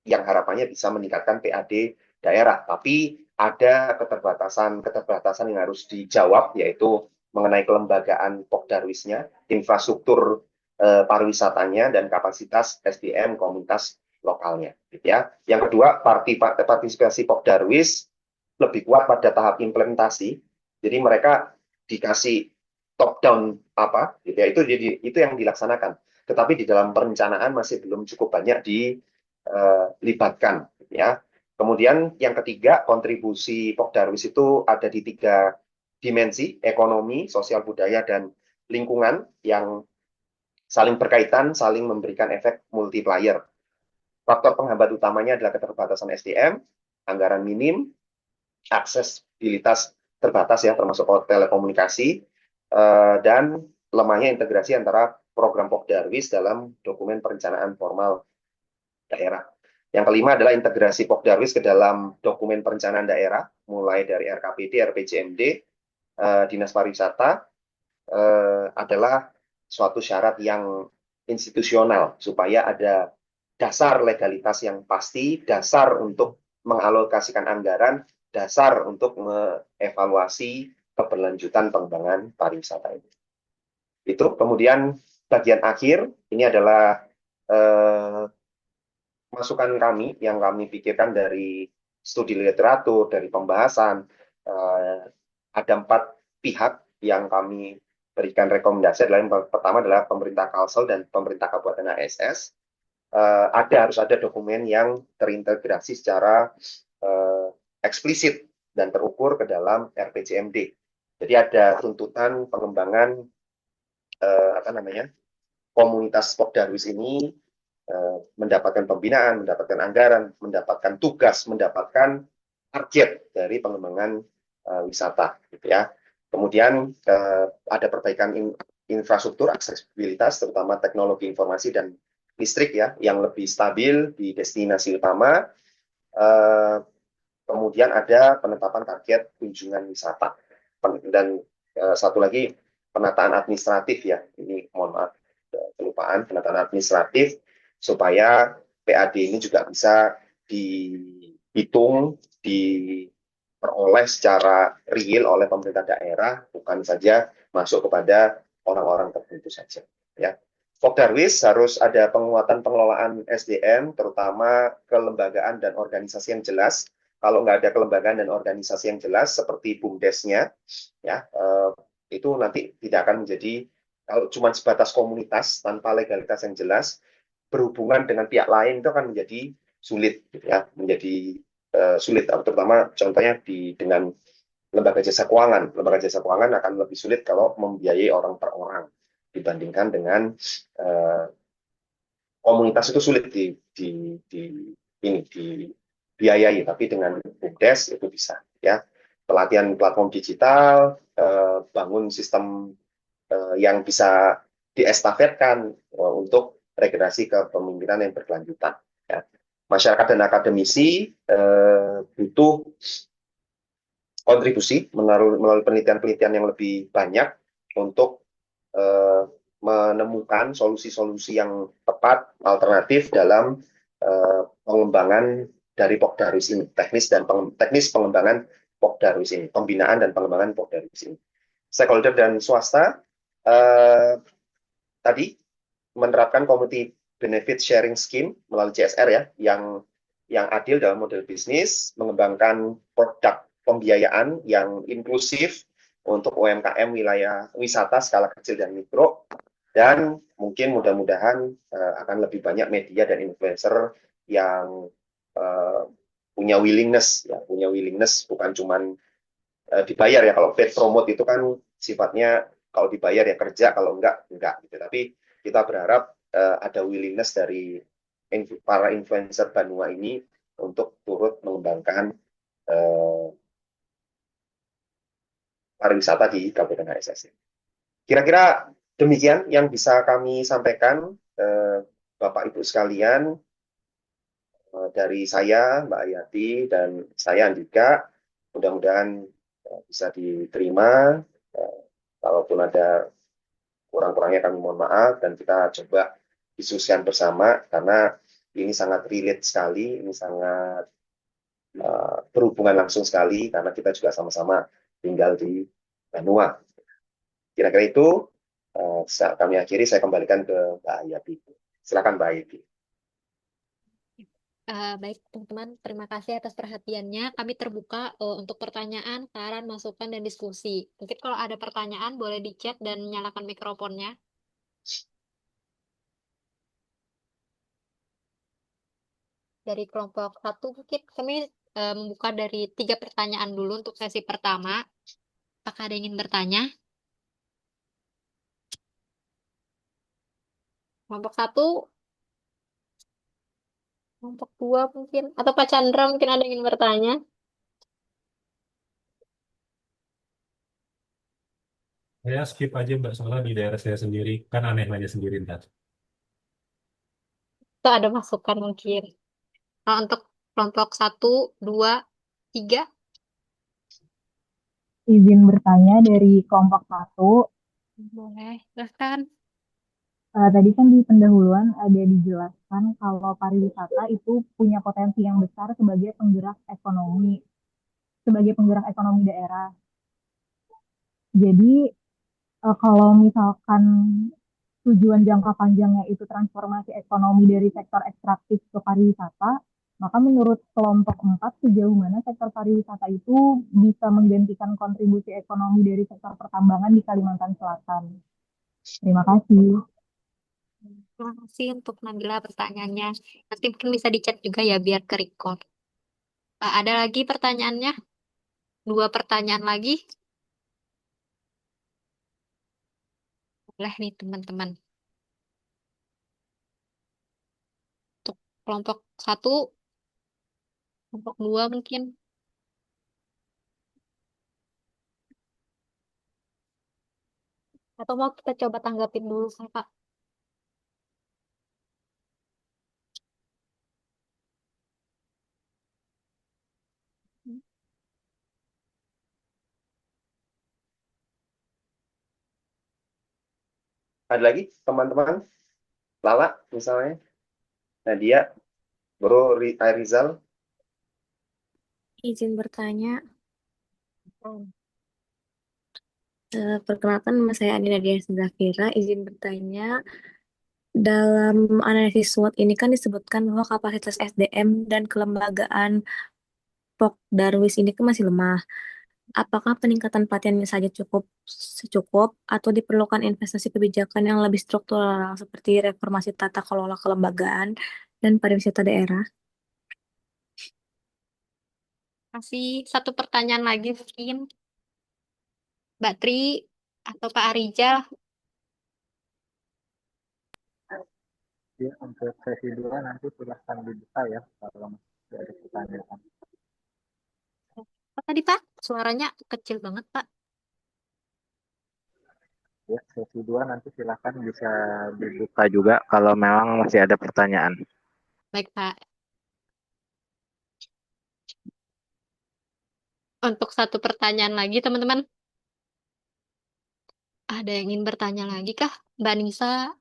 yang harapannya bisa meningkatkan PAD daerah. Tapi ada keterbatasan yang harus dijawab, yaitu mengenai kelembagaan Pokdarwisnya, infrastruktur pariwisatanya, dan kapasitas SDM komunitas lokalnya. Gitu ya. Yang kedua, partisipasi Pokdarwis lebih kuat pada tahap implementasi. Jadi mereka dikasih top down apa, gitu ya, itu yang dilaksanakan. Tetapi di dalam perencanaan masih belum cukup banyak dilibatkan, ya. Kemudian yang ketiga, kontribusi Pokdarwis itu ada di 3 dimensi: ekonomi, sosial budaya, dan lingkungan yang saling berkaitan, saling memberikan efek multiplier. Faktor penghambat utamanya adalah keterbatasan SDM, anggaran minim, aksesibilitas terbatas ya, termasuk telekomunikasi, dan lemahnya integrasi antara program Pokdarwis dalam dokumen perencanaan formal daerah. Yang kelima adalah integrasi Pokdarwis ke dalam dokumen perencanaan daerah, mulai dari RKPD, RPJMD, Dinas Pariwisata, adalah suatu syarat yang institusional, supaya ada dasar legalitas yang pasti, dasar untuk mengalokasikan anggaran, dasar untuk mengevaluasi keberlanjutan pengembangan pariwisata ini. Itu kemudian bagian akhir, ini adalah masukan kami yang kami pikirkan dari studi literatur, dari pembahasan. Ada 4 pihak yang kami berikan rekomendasi. Adalah yang pertama adalah pemerintah Kalsel dan pemerintah Kabupaten ASS. Harus ada dokumen yang terintegrasi secara eksplisit dan terukur ke dalam RPJMD. Jadi ada tuntutan pengembangan komunitas Pokdarwis ini mendapatkan pembinaan, mendapatkan anggaran, mendapatkan tugas, mendapatkan target dari pengembangan wisata, gitu ya. Kemudian ada perbaikan infrastruktur, aksesibilitas, terutama teknologi informasi dan listrik ya, yang lebih stabil di destinasi utama. Kemudian ada penetapan target kunjungan wisata. Dan satu lagi, penataan administratif ya. Ini mohon maaf, kelupaan, penataan administratif supaya PAD ini juga bisa dihitung, diperoleh secara real oleh pemerintah daerah, bukan saja masuk kepada orang-orang tertentu saja. Ya. Pokdarwis harus ada penguatan pengelolaan SDM, terutama kelembagaan dan organisasi yang jelas. Kalau nggak ada kelembagaan dan organisasi yang jelas, seperti BUMDes-nya, ya, itu nanti tidak akan menjadi, kalau cuma sebatas komunitas tanpa legalitas yang jelas, berhubungan dengan pihak lain itu akan menjadi sulit, ya, menjadi sulit, terutama contohnya dengan lembaga jasa keuangan. Lembaga jasa keuangan akan lebih sulit kalau membiayai orang per orang dibandingkan dengan komunitas. Itu sulit dibiayai, tapi dengan BUMDes itu bisa, ya. Pelatihan platform digital, bangun sistem yang bisa diestafetkan untuk regenerasi kepemimpinan yang berkelanjutan. Ya. Masyarakat dan akademisi butuh kontribusi melalui penelitian-penelitian yang lebih banyak untuk menemukan solusi-solusi yang tepat, alternatif dalam pengembangan dari Pokdarwis ini, teknis pengembangan Pokdarwis ini, pembinaan dan pengembangan Pokdarwis ini. Stakeholder dan swasta tadi menerapkan community benefit sharing scheme melalui CSR ya, yang adil dalam model bisnis, mengembangkan produk pembiayaan yang inklusif untuk UMKM wilayah wisata skala kecil dan mikro, dan mungkin mudah-mudahan akan lebih banyak media dan influencer yang punya willingness bukan cuman dibayar ya. Kalau paid promote itu kan sifatnya kalau dibayar ya kerja, kalau enggak gitu. Tapi kita berharap ada willingness dari para influencer Banua ini untuk turut mengembangkan pariwisata di Kabupaten HSS. Kira-kira demikian yang bisa kami sampaikan, Bapak Ibu sekalian, dari saya, Mbak Ayati, dan saya Andika. Mudah-mudahan bisa diterima. Kalaupun ada kurang-kurangnya kami mohon maaf, dan kita coba diskusikan bersama, karena ini sangat relate sekali, ini sangat berhubungan langsung sekali, karena kita juga sama-sama tinggal di Banua. Kira-kira itu kami akhiri, saya kembalikan ke Mbak Ayati. Silakan Mbak Ayati. Baik, teman-teman, terima kasih atas perhatiannya. Kami terbuka untuk pertanyaan, saran, masukan, dan diskusi. Mungkin kalau ada pertanyaan, boleh di chat dan nyalakan mikrofonnya. Dari kelompok satu, mungkin kami membuka dari 3 pertanyaan dulu untuk sesi pertama. Apakah ada yang ingin bertanya? Kelompok satu, kelompok dua mungkin, atau Pak Chandra mungkin ada yang ingin bertanya. Saya skip aja Mbak, soalnya di daerah saya sendiri, kan aneh aja sendiri ntar. Itu ada masukan mungkin. Kalau untuk kelompok satu, dua, tiga, Izin bertanya dari kelompok satu. boleh, silahkan. Tadi kan di pendahuluan ada dijelaskan kalau pariwisata itu punya potensi yang besar sebagai penggerak ekonomi daerah. Jadi kalau misalkan tujuan jangka panjangnya itu transformasi ekonomi dari sektor ekstraktif ke pariwisata, maka menurut kelompok 4 sejauh mana sektor pariwisata itu bisa menggantikan kontribusi ekonomi dari sektor pertambangan di Kalimantan Selatan. Terima kasih. Terima kasih untuk Nabila pertanyaannya. Nanti mungkin bisa dicat juga ya biar ke record. Ada lagi pertanyaannya? 2 pertanyaan lagi? Boleh nih teman-teman. Untuk kelompok satu, kelompok dua mungkin. Atau mau kita coba tanggapin dulu, Kak? Ada lagi teman-teman? Lala misalnya, Nadia, Bro Rizal. Izin bertanya, perkenalkan nama saya Andi Nadia Zafira. Izin bertanya, dalam analisis SWOT ini kan disebutkan bahwa kapasitas SDM dan kelembagaan Darwis ini kan masih lemah. Apakah peningkatan pelatihannya saja secukup atau diperlukan investasi kebijakan yang lebih struktural seperti reformasi tata kelola kelembagaan dan pariwisata daerah? Kasih satu pertanyaan lagi mungkin. Mbak Tri atau Pak Arijal. Ya, untuk sesi 2 nanti silahkan dibuka ya kalau masih ada pertanyaan. Apa tadi Pak? Suaranya kecil banget Pak. Ya, sesi 2 nanti silakan bisa dibuka juga kalau memang masih ada pertanyaan. Baik, Pak. Untuk satu pertanyaan lagi, teman-teman. Ada yang ingin bertanya lagi kah? Mbak Nisa,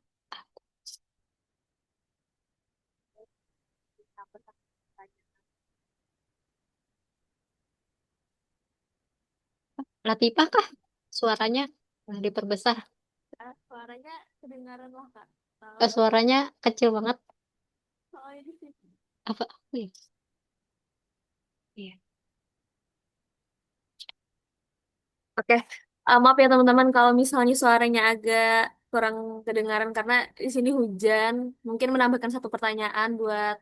Latifah kah? Suaranya diperbesar. Suaranya kedengaran lah, Kak. Suaranya kecil banget. Oh, ini sih. Apa? Iya. Iya. Oke, maaf ya teman-teman kalau misalnya suaranya agak kurang kedengaran karena di sini hujan. Mungkin menambahkan satu pertanyaan buat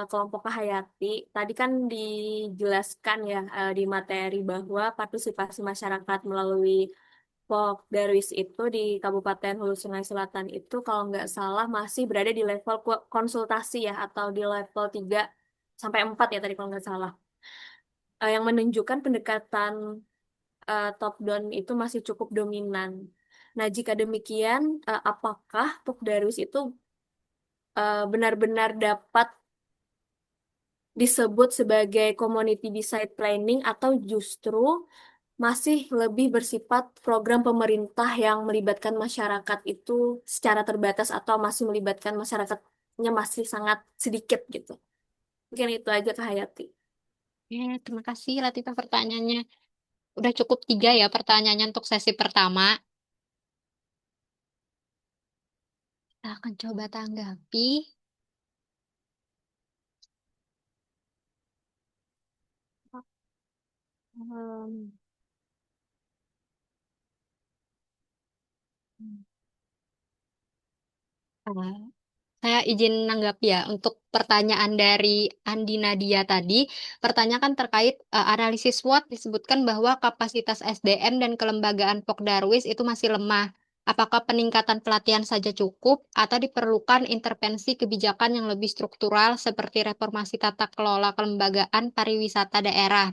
kelompok Hayati. Tadi kan dijelaskan ya di materi bahwa partisipasi masyarakat melalui Darwis itu di Kabupaten Hulu Sungai Selatan itu kalau nggak salah masih berada di level konsultasi ya atau di level 3 sampai 4 ya tadi kalau nggak salah. Yang menunjukkan pendekatan top down itu masih cukup dominan. Nah, jika demikian, apakah Darwis itu benar-benar dapat disebut sebagai community beside planning atau justru masih lebih bersifat program pemerintah yang melibatkan masyarakat itu secara terbatas atau masih melibatkan masyarakatnya masih sangat sedikit gitu. Mungkin itu aja Kak Hayati. Terima kasih Latifah pertanyaannya. Udah cukup 3 ya pertanyaannya untuk sesi pertama. Kita akan coba tanggapi. Hmm. Ah, Saya izin nanggap ya untuk pertanyaan dari Andi Nadia tadi. Pertanyaan kan terkait analisis SWOT disebutkan bahwa kapasitas SDM dan kelembagaan Pokdarwis itu masih lemah. Apakah peningkatan pelatihan saja cukup atau diperlukan intervensi kebijakan yang lebih struktural seperti reformasi tata kelola kelembagaan pariwisata daerah?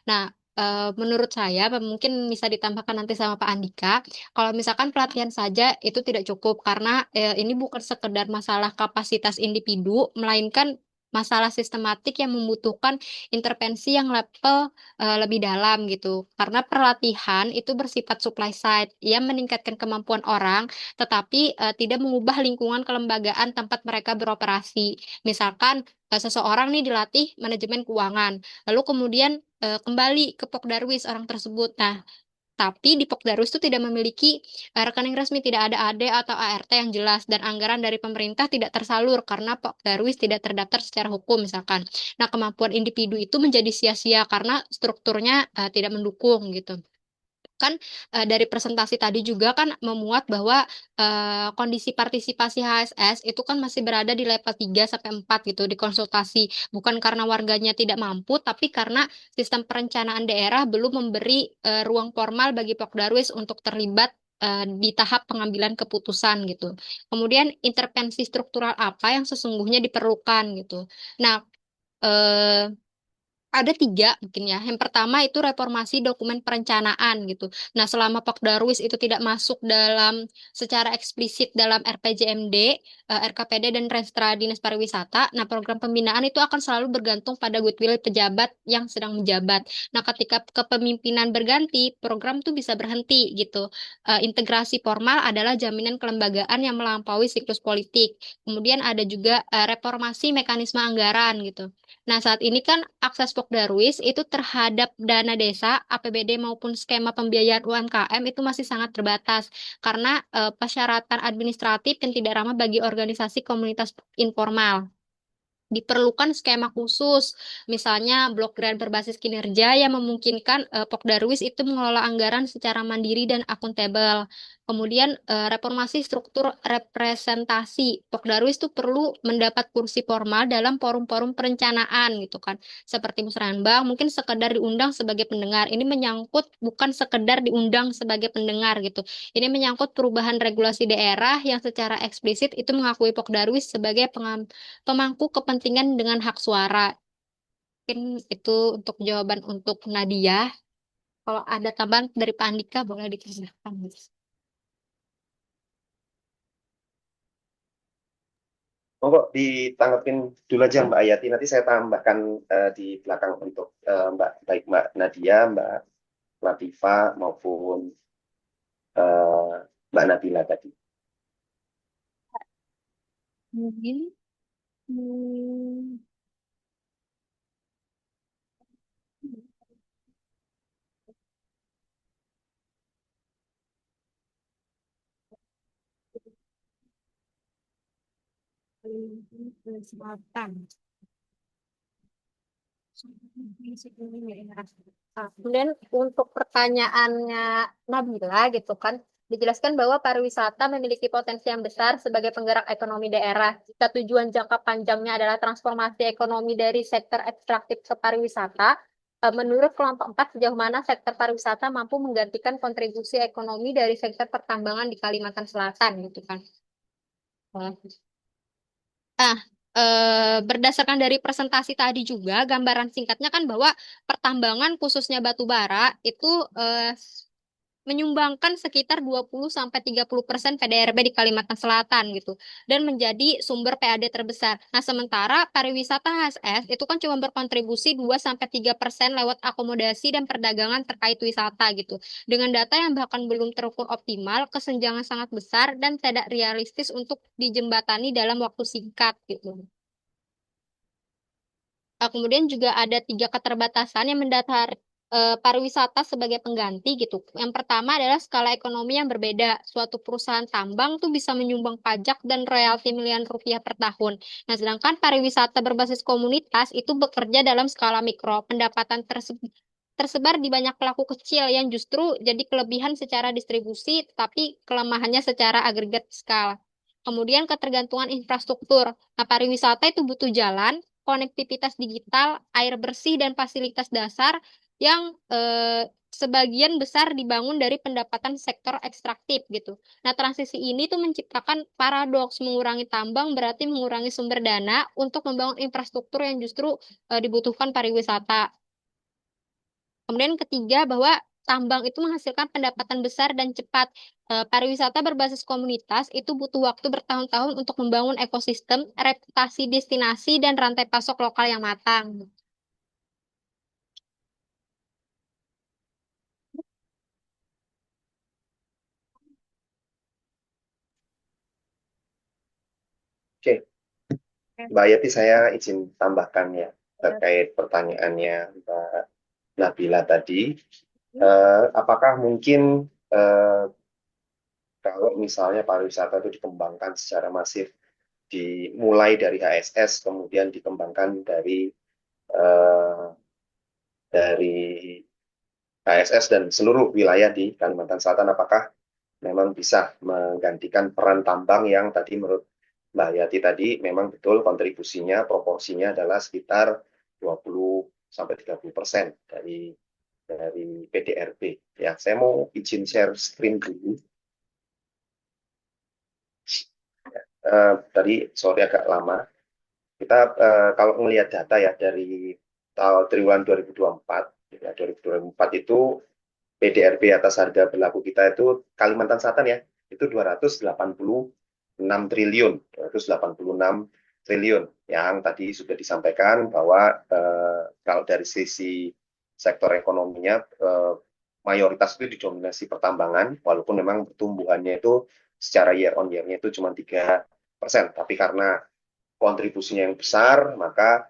Nah, menurut saya mungkin bisa ditambahkan nanti sama Pak Andika. Kalau misalkan pelatihan saja itu tidak cukup karena ini bukan sekedar masalah kapasitas individu, melainkan masalah sistematik yang membutuhkan intervensi yang level lebih dalam gitu. Karena pelatihan itu bersifat supply side, ia meningkatkan kemampuan orang, tetapi tidak mengubah lingkungan kelembagaan tempat mereka beroperasi. Misalkan seseorang nih dilatih manajemen keuangan, lalu kemudian kembali ke Pokdarwis orang tersebut. Nah, tapi di Pokdarus itu tidak memiliki rekening resmi, tidak ada AD atau ART yang jelas, dan anggaran dari pemerintah tidak tersalur karena Pokdarwis tidak terdaftar secara hukum misalkan. Nah, kemampuan individu itu menjadi sia-sia karena strukturnya tidak mendukung gitu. Kan dari presentasi tadi juga kan memuat bahwa kondisi partisipasi HSS itu kan masih berada di level 3 sampai 4 gitu di konsultasi. Bukan karena warganya tidak mampu, tapi karena sistem perencanaan daerah belum memberi ruang formal bagi Pokdarwis untuk terlibat di tahap pengambilan keputusan gitu. Kemudian intervensi struktural apa yang sesungguhnya diperlukan gitu. Nah, eh, ada 3 mungkin ya. Yang pertama itu reformasi dokumen perencanaan gitu. Nah, selama Pak Darwis itu tidak masuk dalam secara eksplisit dalam RPJMD, RKPD dan Restra Dinas Pariwisata, nah program pembinaan itu akan selalu bergantung pada goodwill pejabat yang sedang menjabat. Nah, ketika kepemimpinan berganti, program tuh bisa berhenti gitu. Integrasi formal adalah jaminan kelembagaan yang melampaui siklus politik. Kemudian ada juga reformasi mekanisme anggaran gitu. Nah, saat ini kan akses Pokdarwis itu terhadap dana desa, APBD maupun skema pembiayaan UMKM itu masih sangat terbatas karena persyaratan administratif yang tidak ramah bagi organisasi komunitas informal. Diperlukan skema khusus, misalnya blok grant berbasis kinerja yang memungkinkan Pokdarwis itu mengelola anggaran secara mandiri dan akuntabel. Kemudian reformasi struktur representasi. Pokdarwis itu perlu mendapat kursi formal dalam forum-forum perencanaan gitu kan. Seperti musrenbang, mungkin sekedar diundang sebagai pendengar. Ini menyangkut bukan sekedar diundang sebagai pendengar gitu. Ini menyangkut perubahan regulasi daerah yang secara eksplisit itu mengakui Pokdarwis sebagai pemangku kepentingan dengan hak suara. Mungkin itu untuk jawaban untuk Nadia. Kalau ada tambahan dari Pak Andika, boleh dikerjakan. Monggo ditanggapin dulu aja Mbak Ayati, nanti saya tambahkan di belakang untuk baik Mbak Nadia, Mbak Latifa maupun Mbak Nabila tadi. Mungkin hmm, Selatan. Kemudian untuk pertanyaannya Nabila gitu kan, dijelaskan bahwa pariwisata memiliki potensi yang besar sebagai penggerak ekonomi daerah. Jika tujuan jangka panjangnya adalah transformasi ekonomi dari sektor ekstraktif ke pariwisata, menurut kelompok 4 sejauh mana sektor pariwisata mampu menggantikan kontribusi ekonomi dari sektor pertambangan di Kalimantan Selatan gitu kan. Ah, berdasarkan dari presentasi tadi juga, gambaran singkatnya kan bahwa pertambangan khususnya batu bara itu menyumbangkan sekitar 20-30% PDRB di Kalimantan Selatan gitu dan menjadi sumber PAD terbesar. Nah, sementara pariwisata HSS itu kan cuma berkontribusi 2-3% lewat akomodasi dan perdagangan terkait wisata gitu. Dengan data yang bahkan belum terukur optimal, kesenjangan sangat besar dan tidak realistis untuk dijembatani dalam waktu singkat gitu. Kemudian juga ada 3 keterbatasan yang mendasar pariwisata sebagai pengganti gitu. Yang pertama adalah skala ekonomi yang berbeda. Suatu perusahaan tambang tuh bisa menyumbang pajak dan royalti miliaran rupiah per tahun. Nah, sedangkan pariwisata berbasis komunitas itu bekerja dalam skala mikro. Pendapatan tersebar di banyak pelaku kecil yang justru jadi kelebihan secara distribusi, tapi kelemahannya secara agregat skala. Kemudian ketergantungan infrastruktur. Nah, pariwisata itu butuh jalan, konektivitas digital, air bersih, dan fasilitas dasar yang sebagian besar dibangun dari pendapatan sektor ekstraktif gitu. Nah, transisi ini tuh menciptakan paradoks, mengurangi tambang berarti mengurangi sumber dana untuk membangun infrastruktur yang justru dibutuhkan pariwisata. Kemudian ketiga bahwa tambang itu menghasilkan pendapatan besar dan cepat. Pariwisata berbasis komunitas itu butuh waktu bertahun-tahun untuk membangun ekosistem, reputasi destinasi, dan rantai pasok lokal yang matang. Oke, Mbak Ayati saya izin tambahkan ya terkait pertanyaannya Mbak Nabila tadi. Apakah mungkin kalau misalnya pariwisata itu dikembangkan secara masif, dimulai dari HSS, kemudian dikembangkan dari HSS dan seluruh wilayah di Kalimantan Selatan, apakah memang bisa menggantikan peran tambang yang tadi menurut Mbak Yati tadi memang betul kontribusinya, proporsinya adalah sekitar 20-30% dari PDRB. Ya, saya mau izin share screen dulu. Tadi sorry agak lama. Kita kalau melihat data ya dari triwulan 2024, ya, 2024 itu PDRB atas harga berlaku kita itu Kalimantan Selatan ya, itu 286 triliun, 286 triliun yang tadi sudah disampaikan bahwa kalau dari sisi sektor ekonominya mayoritas itu didominasi pertambangan, walaupun memang pertumbuhannya itu secara year on year-nya itu cuma 3%, tapi karena kontribusinya yang besar, maka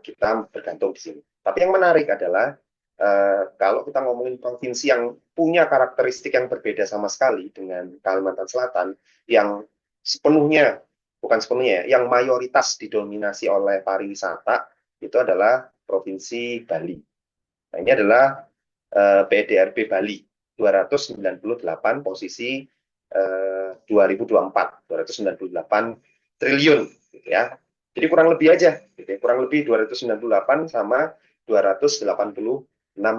kita bergantung di sini. Tapi yang menarik adalah kalau kita ngomongin provinsi yang punya karakteristik yang berbeda sama sekali dengan Kalimantan Selatan, yang sepenuhnya, bukan sepenuhnya, yang mayoritas didominasi oleh pariwisata, itu adalah Provinsi Bali. Nah, ini adalah PDRB Bali, 298 posisi 2024, 298 triliun. Gitu ya. Jadi kurang lebih aja, gitu ya. Kurang lebih 298 sama 286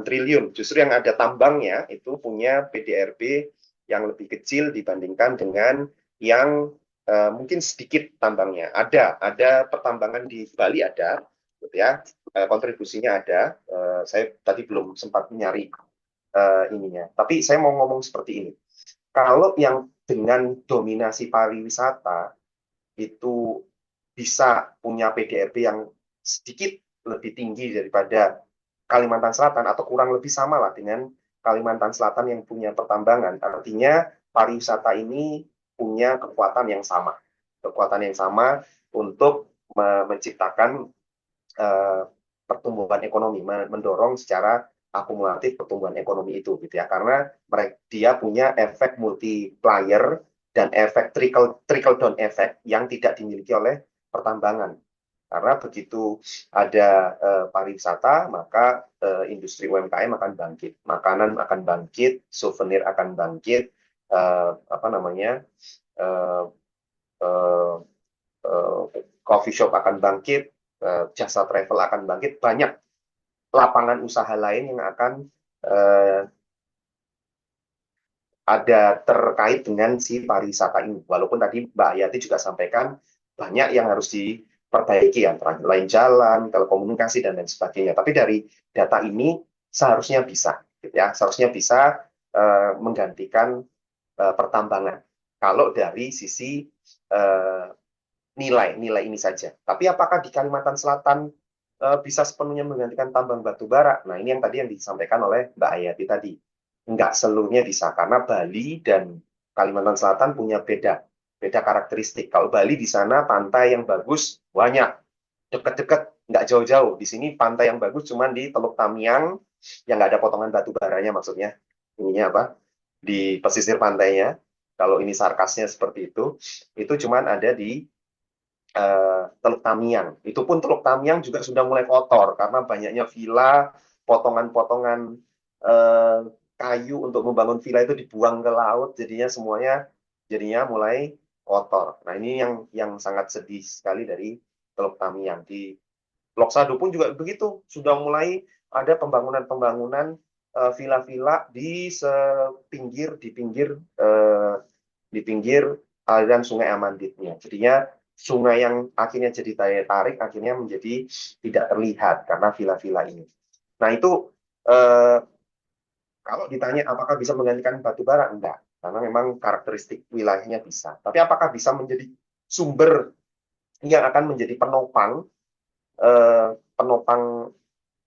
triliun. Justru yang ada tambangnya itu punya PDRB yang lebih kecil dibandingkan dengan yang mungkin sedikit tambangnya. Ada pertambangan di Bali ada, gitu ya. Kontribusinya ada. Saya tadi belum sempat menyari ininya. Tapi saya mau ngomong seperti ini. Kalau yang dengan dominasi pariwisata itu bisa punya PDRB yang sedikit lebih tinggi daripada Kalimantan Selatan atau kurang lebih sama lah dengan Kalimantan Selatan yang punya pertambangan. Artinya pariwisata ini punya kekuatan yang sama untuk menciptakan uh, pertumbuhan ekonomi, mendorong secara akumulatif pertumbuhan ekonomi itu, gitu ya. Karena dia punya efek multiplier dan efek trickle down effect yang tidak dimiliki oleh pertambangan. Karena begitu ada pariwisata, maka industri UMKM akan bangkit, makanan akan bangkit, souvenir akan bangkit, apa namanya, uh, uh, coffee shop akan bangkit, jasa travel akan bangkit, banyak lapangan usaha lain yang akan ada terkait dengan si pariwisata ini. Walaupun tadi Mbak Hayati juga sampaikan banyak yang harus diperbaiki, antara lain jalan, telekomunikasi dan lain sebagainya. Tapi dari data ini seharusnya bisa, gitu ya, seharusnya bisa menggantikan pertambangan. Kalau dari sisi nilai ini saja. Tapi apakah di Kalimantan Selatan bisa sepenuhnya menggantikan tambang batu bara? Nah, ini yang tadi yang disampaikan oleh Mbak Hayati tadi. Enggak seluruhnya bisa, karena Bali dan Kalimantan Selatan punya beda karakteristik. Kalau Bali di sana pantai yang bagus banyak, deket-deket, nggak jauh-jauh. Di sini pantai yang bagus cuma di Teluk Tamiang, yang nggak ada potongan batu baranya maksudnya. Ininya apa? Di pesisir pantainya. Kalau ini sarkasnya seperti itu cuma ada di Teluk Tamiang. Itu pun Teluk Tamiang juga sudah mulai kotor karena banyaknya villa, potongan-potongan eh, kayu untuk membangun villa itu dibuang ke laut, jadinya mulai kotor. Nah, ini yang sangat sedih sekali dari Teluk Tamiang. Di Lok Sado pun juga begitu, sudah mulai ada pembangunan-pembangunan villa-villa eh, di pinggir aliran Sungai Amanditnya. Jadinya sungai yang akhirnya jadi daya tarik akhirnya menjadi tidak terlihat karena villa-villa ini. Nah, itu eh, kalau ditanya apakah bisa menggantikan batu bara, enggak. Karena memang karakteristik wilayahnya bisa. Tapi apakah bisa menjadi sumber yang akan menjadi penopang eh, penopang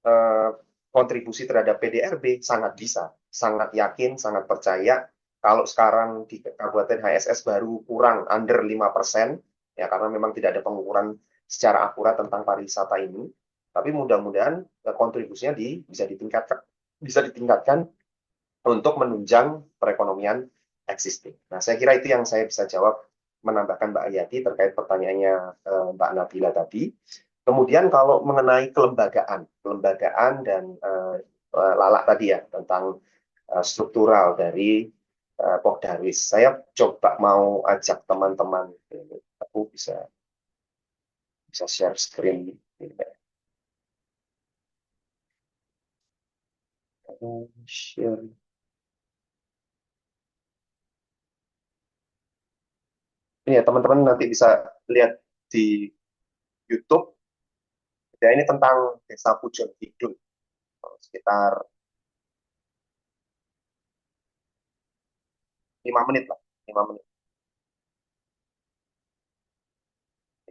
eh, kontribusi terhadap PDRB? Sangat bisa, sangat yakin, sangat percaya. Kalau sekarang di Kabupaten HSS baru kurang under 5%, ya karena memang tidak ada pengukuran secara akurat tentang pariwisata ini. Tapi mudah-mudahan kontribusinya bisa ditingkatkan untuk menunjang perekonomian existing. Nah, saya kira itu yang saya bisa jawab, menambahkan Mbak Ayati terkait pertanyaannya Mbak Nabila tadi. Kemudian kalau mengenai kelembagaan dan Lala tadi ya tentang struktural dari Pokdarwis, saya coba mau ajak teman-teman, aku bisa bisa share screen. Share. Ini ya teman-teman nanti bisa lihat di YouTube. Ya, ini tentang Desa Pujon Kidul, sekitar 5 menit lah, 5 menit.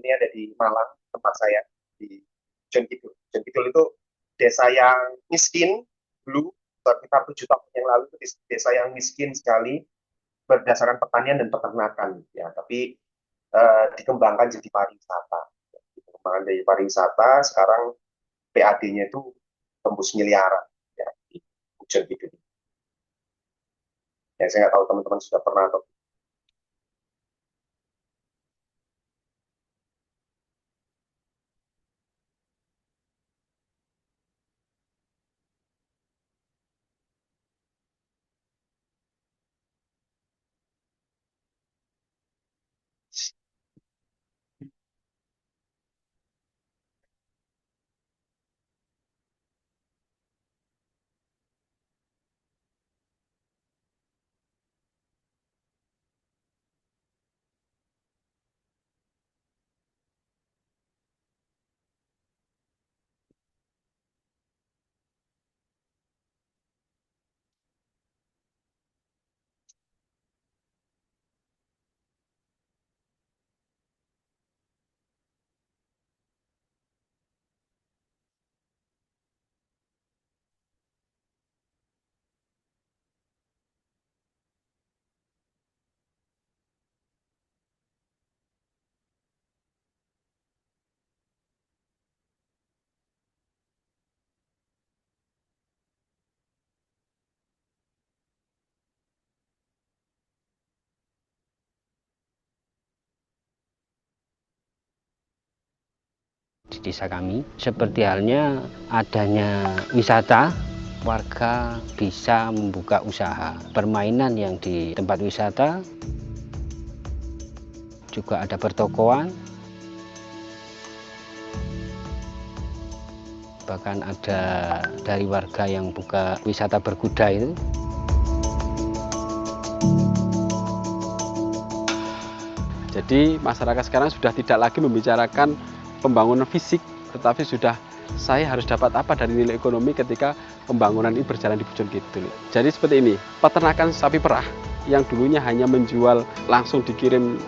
Ini ada di Malang, tempat saya, di Pujon Kidul. Pujon Kidul itu desa yang miskin dulu, sekitar 7 tahun yang lalu, itu desa yang miskin sekali, berdasarkan pertanian dan peternakan. Ya, tapi dikembangkan jadi pariwisata. Dikembangkan jadi pariwisata, sekarang PAD-nya itu tembus miliaran. Ya, di Pujon Kidul. Ya, saya nggak tahu teman-teman sudah pernah atau. di desa kami. Seperti halnya adanya wisata, warga bisa membuka usaha permainan yang di tempat wisata, juga ada pertokoan, bahkan ada dari warga yang buka wisata berkuda itu. Jadi masyarakat sekarang sudah tidak lagi membicarakan pembangunan fisik, tetapi sudah saya harus dapat apa dari nilai ekonomi ketika pembangunan ini berjalan di Bojonggidul. Jadi seperti ini, peternakan sapi perah yang dulunya hanya menjual langsung dikirim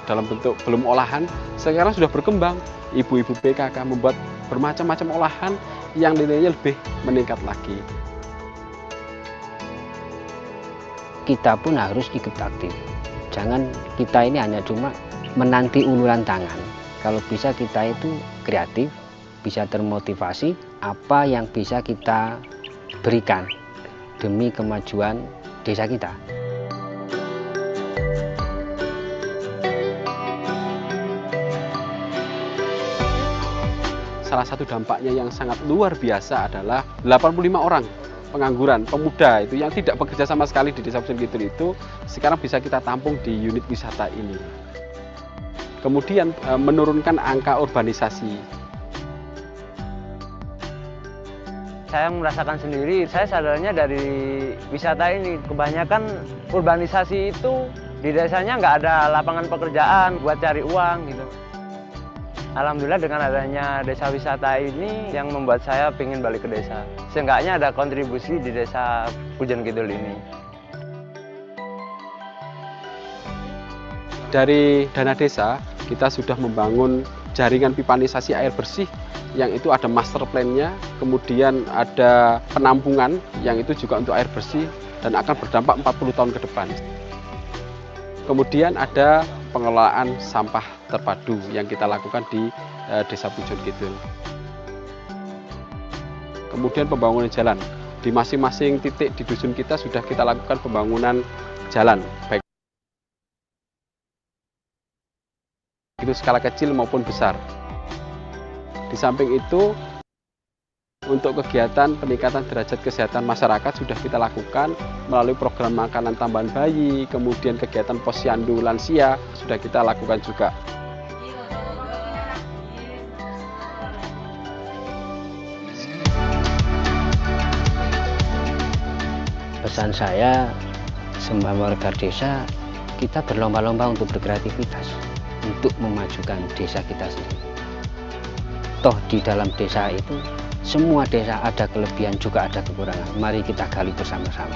dalam bentuk belum olahan, sekarang sudah berkembang. Ibu-ibu PKK membuat bermacam-macam olahan yang nilainya lebih meningkat lagi. Kita pun harus ikut aktif. Jangan kita ini hanya cuma menanti uluran tangan. Kalau bisa kita itu kreatif, bisa termotivasi apa yang bisa kita berikan demi kemajuan desa kita. Salah satu dampaknya yang sangat luar biasa adalah 85 orang pengangguran pemuda itu yang tidak bekerja sama sekali di Desa Bojonggidul itu sekarang bisa kita tampung di unit wisata ini. Kemudian menurunkan angka urbanisasi. Saya merasakan sendiri, saya sadarnya dari wisata ini kebanyakan urbanisasi itu di desanya nggak ada lapangan pekerjaan buat cari uang gitu. Alhamdulillah dengan adanya desa wisata ini yang membuat saya ingin balik ke desa. Seenggaknya ada kontribusi di desa Bojonggidul ini. Dari dana desa, kita sudah membangun jaringan pipanisasi air bersih yang itu ada master plan-nya, kemudian ada penampungan yang itu juga untuk air bersih dan akan berdampak 40 tahun ke depan. Kemudian ada pengelolaan sampah terpadu yang kita lakukan di Desa Bojonggidul. Kemudian pembangunan jalan. Di masing-masing titik di dusun kita sudah kita lakukan pembangunan jalan, baik itu skala kecil maupun besar. Di samping itu, untuk kegiatan peningkatan derajat kesehatan masyarakat sudah kita lakukan melalui program makanan tambahan bayi, kemudian kegiatan posyandu lansia sudah kita lakukan juga. Pesan saya, semua warga desa, kita berlomba-lomba untuk berkreativitas, untuk memajukan desa kita sendiri. Toh di dalam desa itu, semua desa ada kelebihan juga ada kekurangan. Mari kita gali bersama-sama.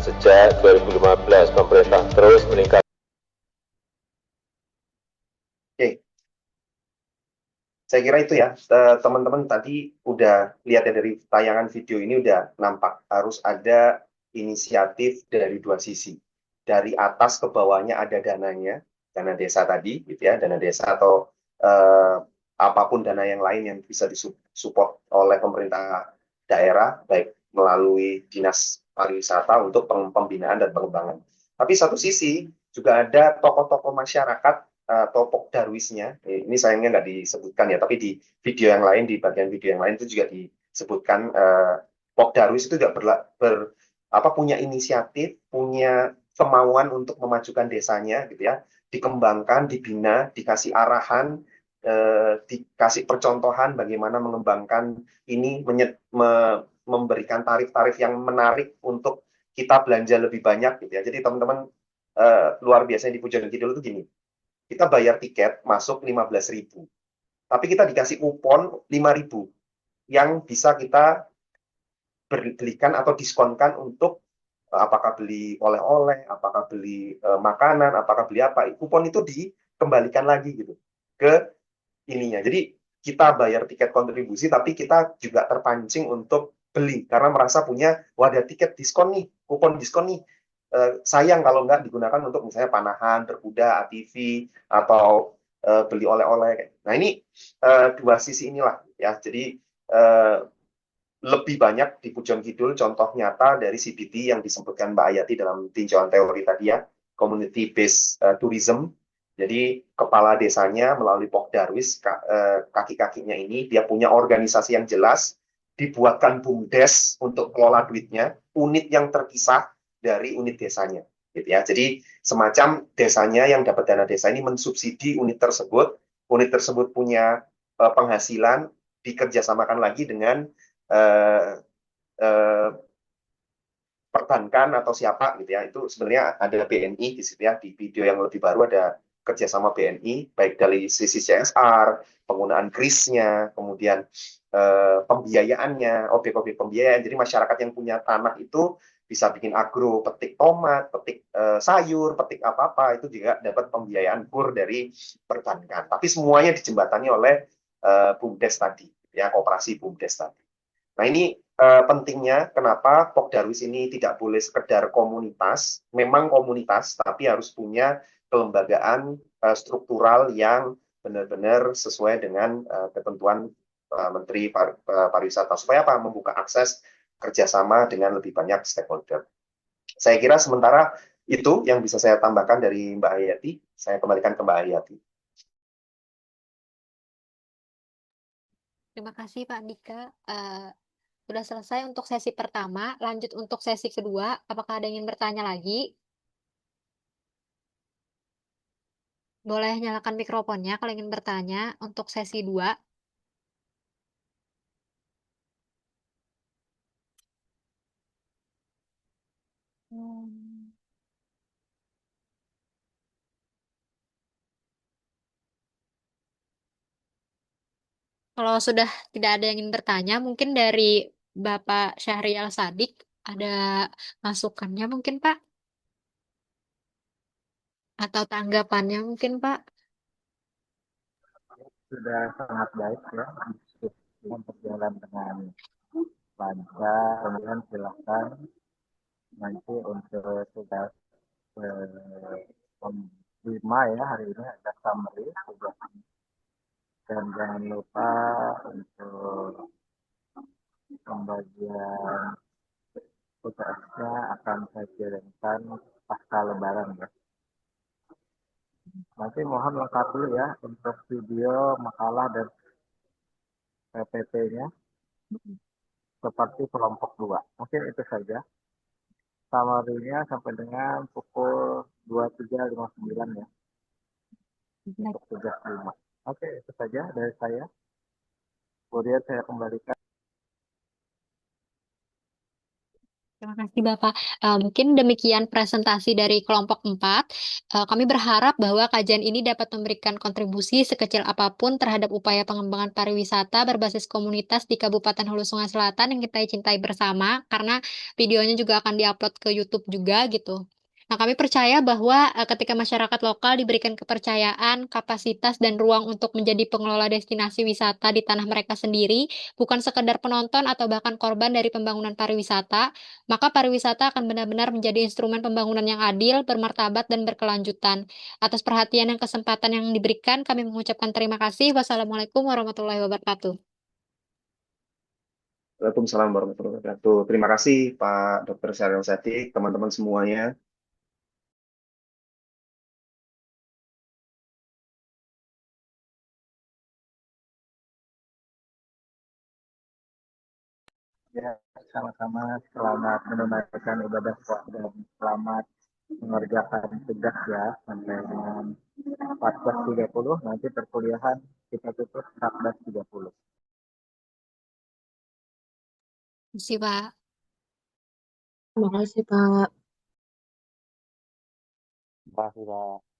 Sejak 2015 pemerintah terus meningkat. Oke, saya kira itu ya, teman-teman tadi udah lihat ya dari tayangan video ini udah nampak harus ada inisiatif dari dua sisi. Dari atas ke bawahnya ada dananya, dana desa tadi, gitu ya, dana desa atau apapun dana yang lain yang bisa disupport oleh pemerintah daerah, baik melalui dinas pariwisata untuk pembinaan dan pengembangan. Tapi satu sisi juga ada tokoh-tokoh masyarakat atau Pokdarwisnya. Ini sayangnya nggak disebutkan ya, tapi di video yang lain, di bagian video yang lain itu juga disebutkan Pokdarwis itu juga punya inisiatif, punya kemauan untuk memajukan desanya, gitu ya, dikembangkan, dibina, dikasih arahan, dikasih percontohan bagaimana mengembangkan ini, memberikan tarif-tarif yang menarik untuk kita belanja lebih banyak, gitu ya. Jadi teman-teman luar biasa di Bojonggidul itu gini, kita bayar tiket masuk 15.000, tapi kita dikasih kupon 5.000 yang bisa kita belikan atau diskonkan untuk apakah beli oleh-oleh, apakah beli makanan, apakah beli apa, kupon itu dikembalikan lagi gitu ke ininya. Jadi kita bayar tiket kontribusi, tapi kita juga terpancing untuk beli karena merasa punya wadah tiket diskon nih, kupon diskon nih. Sayang kalau nggak digunakan untuk misalnya panahan, berkuda, ATV, atau beli oleh-oleh. Nah ini dua sisi inilah ya. Jadi lebih banyak di Bojonggidul contoh nyata dari CBT yang disebutkan Mbak Ayati dalam tinjauan teori tadi ya, community based tourism, Jadi kepala desanya melalui Pokdarwis, kaki-kakinya ini, dia punya organisasi yang jelas, dibuatkan BUMDes untuk kelola duitnya, unit yang terpisah dari unit desanya. Gitu ya. Jadi semacam desanya yang dapat dana desa ini mensubsidi unit tersebut punya penghasilan, dikerjasamakan lagi dengan eh, eh, perbankan atau siapa gitu ya. Itu sebenarnya ada BNI di situ ya. Di video yang lebih baru ada kerjasama BNI, baik dari sisi CSR, penggunaan KRIS-nya, kemudian pembiayaannya, objek-objek pembiayaan. Jadi masyarakat yang punya tanah itu bisa bikin agro, petik tomat, petik sayur, petik apa-apa, itu juga dapat pembiayaan KUR dari perbankan. Tapi semuanya dijembatani oleh BUMDes tadi, ya, koperasi BUMDes tadi. Nah, ini pentingnya kenapa Pokdarwis ini tidak boleh sekedar komunitas, memang komunitas, tapi harus punya kelembagaan struktural yang benar-benar sesuai dengan ketentuan Menteri Pariwisata. Supaya apa? Membuka akses kerjasama dengan lebih banyak stakeholder. Saya kira sementara itu yang bisa saya tambahkan dari Mbak Hayati. Saya kembalikan ke Mbak Hayati. Terima kasih Pak Dika. Sudah selesai untuk sesi pertama, lanjut untuk sesi kedua. Apakah ada yang ingin bertanya lagi? Boleh nyalakan mikrofonnya kalau ingin bertanya untuk sesi 2. Kalau sudah tidak ada yang ingin bertanya, mungkin dari Bapak Syahrial Sadik ada masukannya mungkin Pak? Atau tanggapannya mungkin Pak? Sudah sangat baik ya, diskusi berjalan dengan lancar. Kemudian silakan nanti untuk tugas 5 ya, hari ini ada summary tugas. Dan jangan lupa untuk pembagian UTS-nya akan saya kirimkan pasca lebaran ya. Nanti mohon lengkap dulu ya untuk video, makalah, dan PPT-nya seperti kelompok 2. Mungkin itu saja. Summary-nya sampai dengan pukul 23.59 ya. Untuk tugas 5. Oke, itu saja dari saya. Kemudian saya kembalikan. Terima kasih Bapak. Mungkin demikian presentasi dari kelompok 4. Kami berharap bahwa kajian ini dapat memberikan kontribusi sekecil apapun terhadap upaya pengembangan pariwisata berbasis komunitas di Kabupaten Hulu Sungai Selatan yang kita cintai bersama, karena videonya juga akan diupload ke YouTube juga gitu. Nah, kami percaya bahwa ketika masyarakat lokal diberikan kepercayaan, kapasitas, dan ruang untuk menjadi pengelola destinasi wisata di tanah mereka sendiri, bukan sekedar penonton atau bahkan korban dari pembangunan pariwisata, maka pariwisata akan benar-benar menjadi instrumen pembangunan yang adil, bermartabat, dan berkelanjutan. Atas perhatian dan kesempatan yang diberikan, kami mengucapkan terima kasih. Wassalamualaikum warahmatullahi wabarakatuh. Waalaikumsalam warahmatullahi wabarakatuh. Terima kasih Pak Dr. Syahrial Sadik, teman-teman semuanya. Ya, sama-sama selamat menunaikan ibadah puasa dan selamat mengerjakan tugas ya sampai dengan 14.30. Nanti perkuliahan kita tutup 14.30. Terima kasih, Pak. Terima kasih, Pak. Terima kasih, Pak.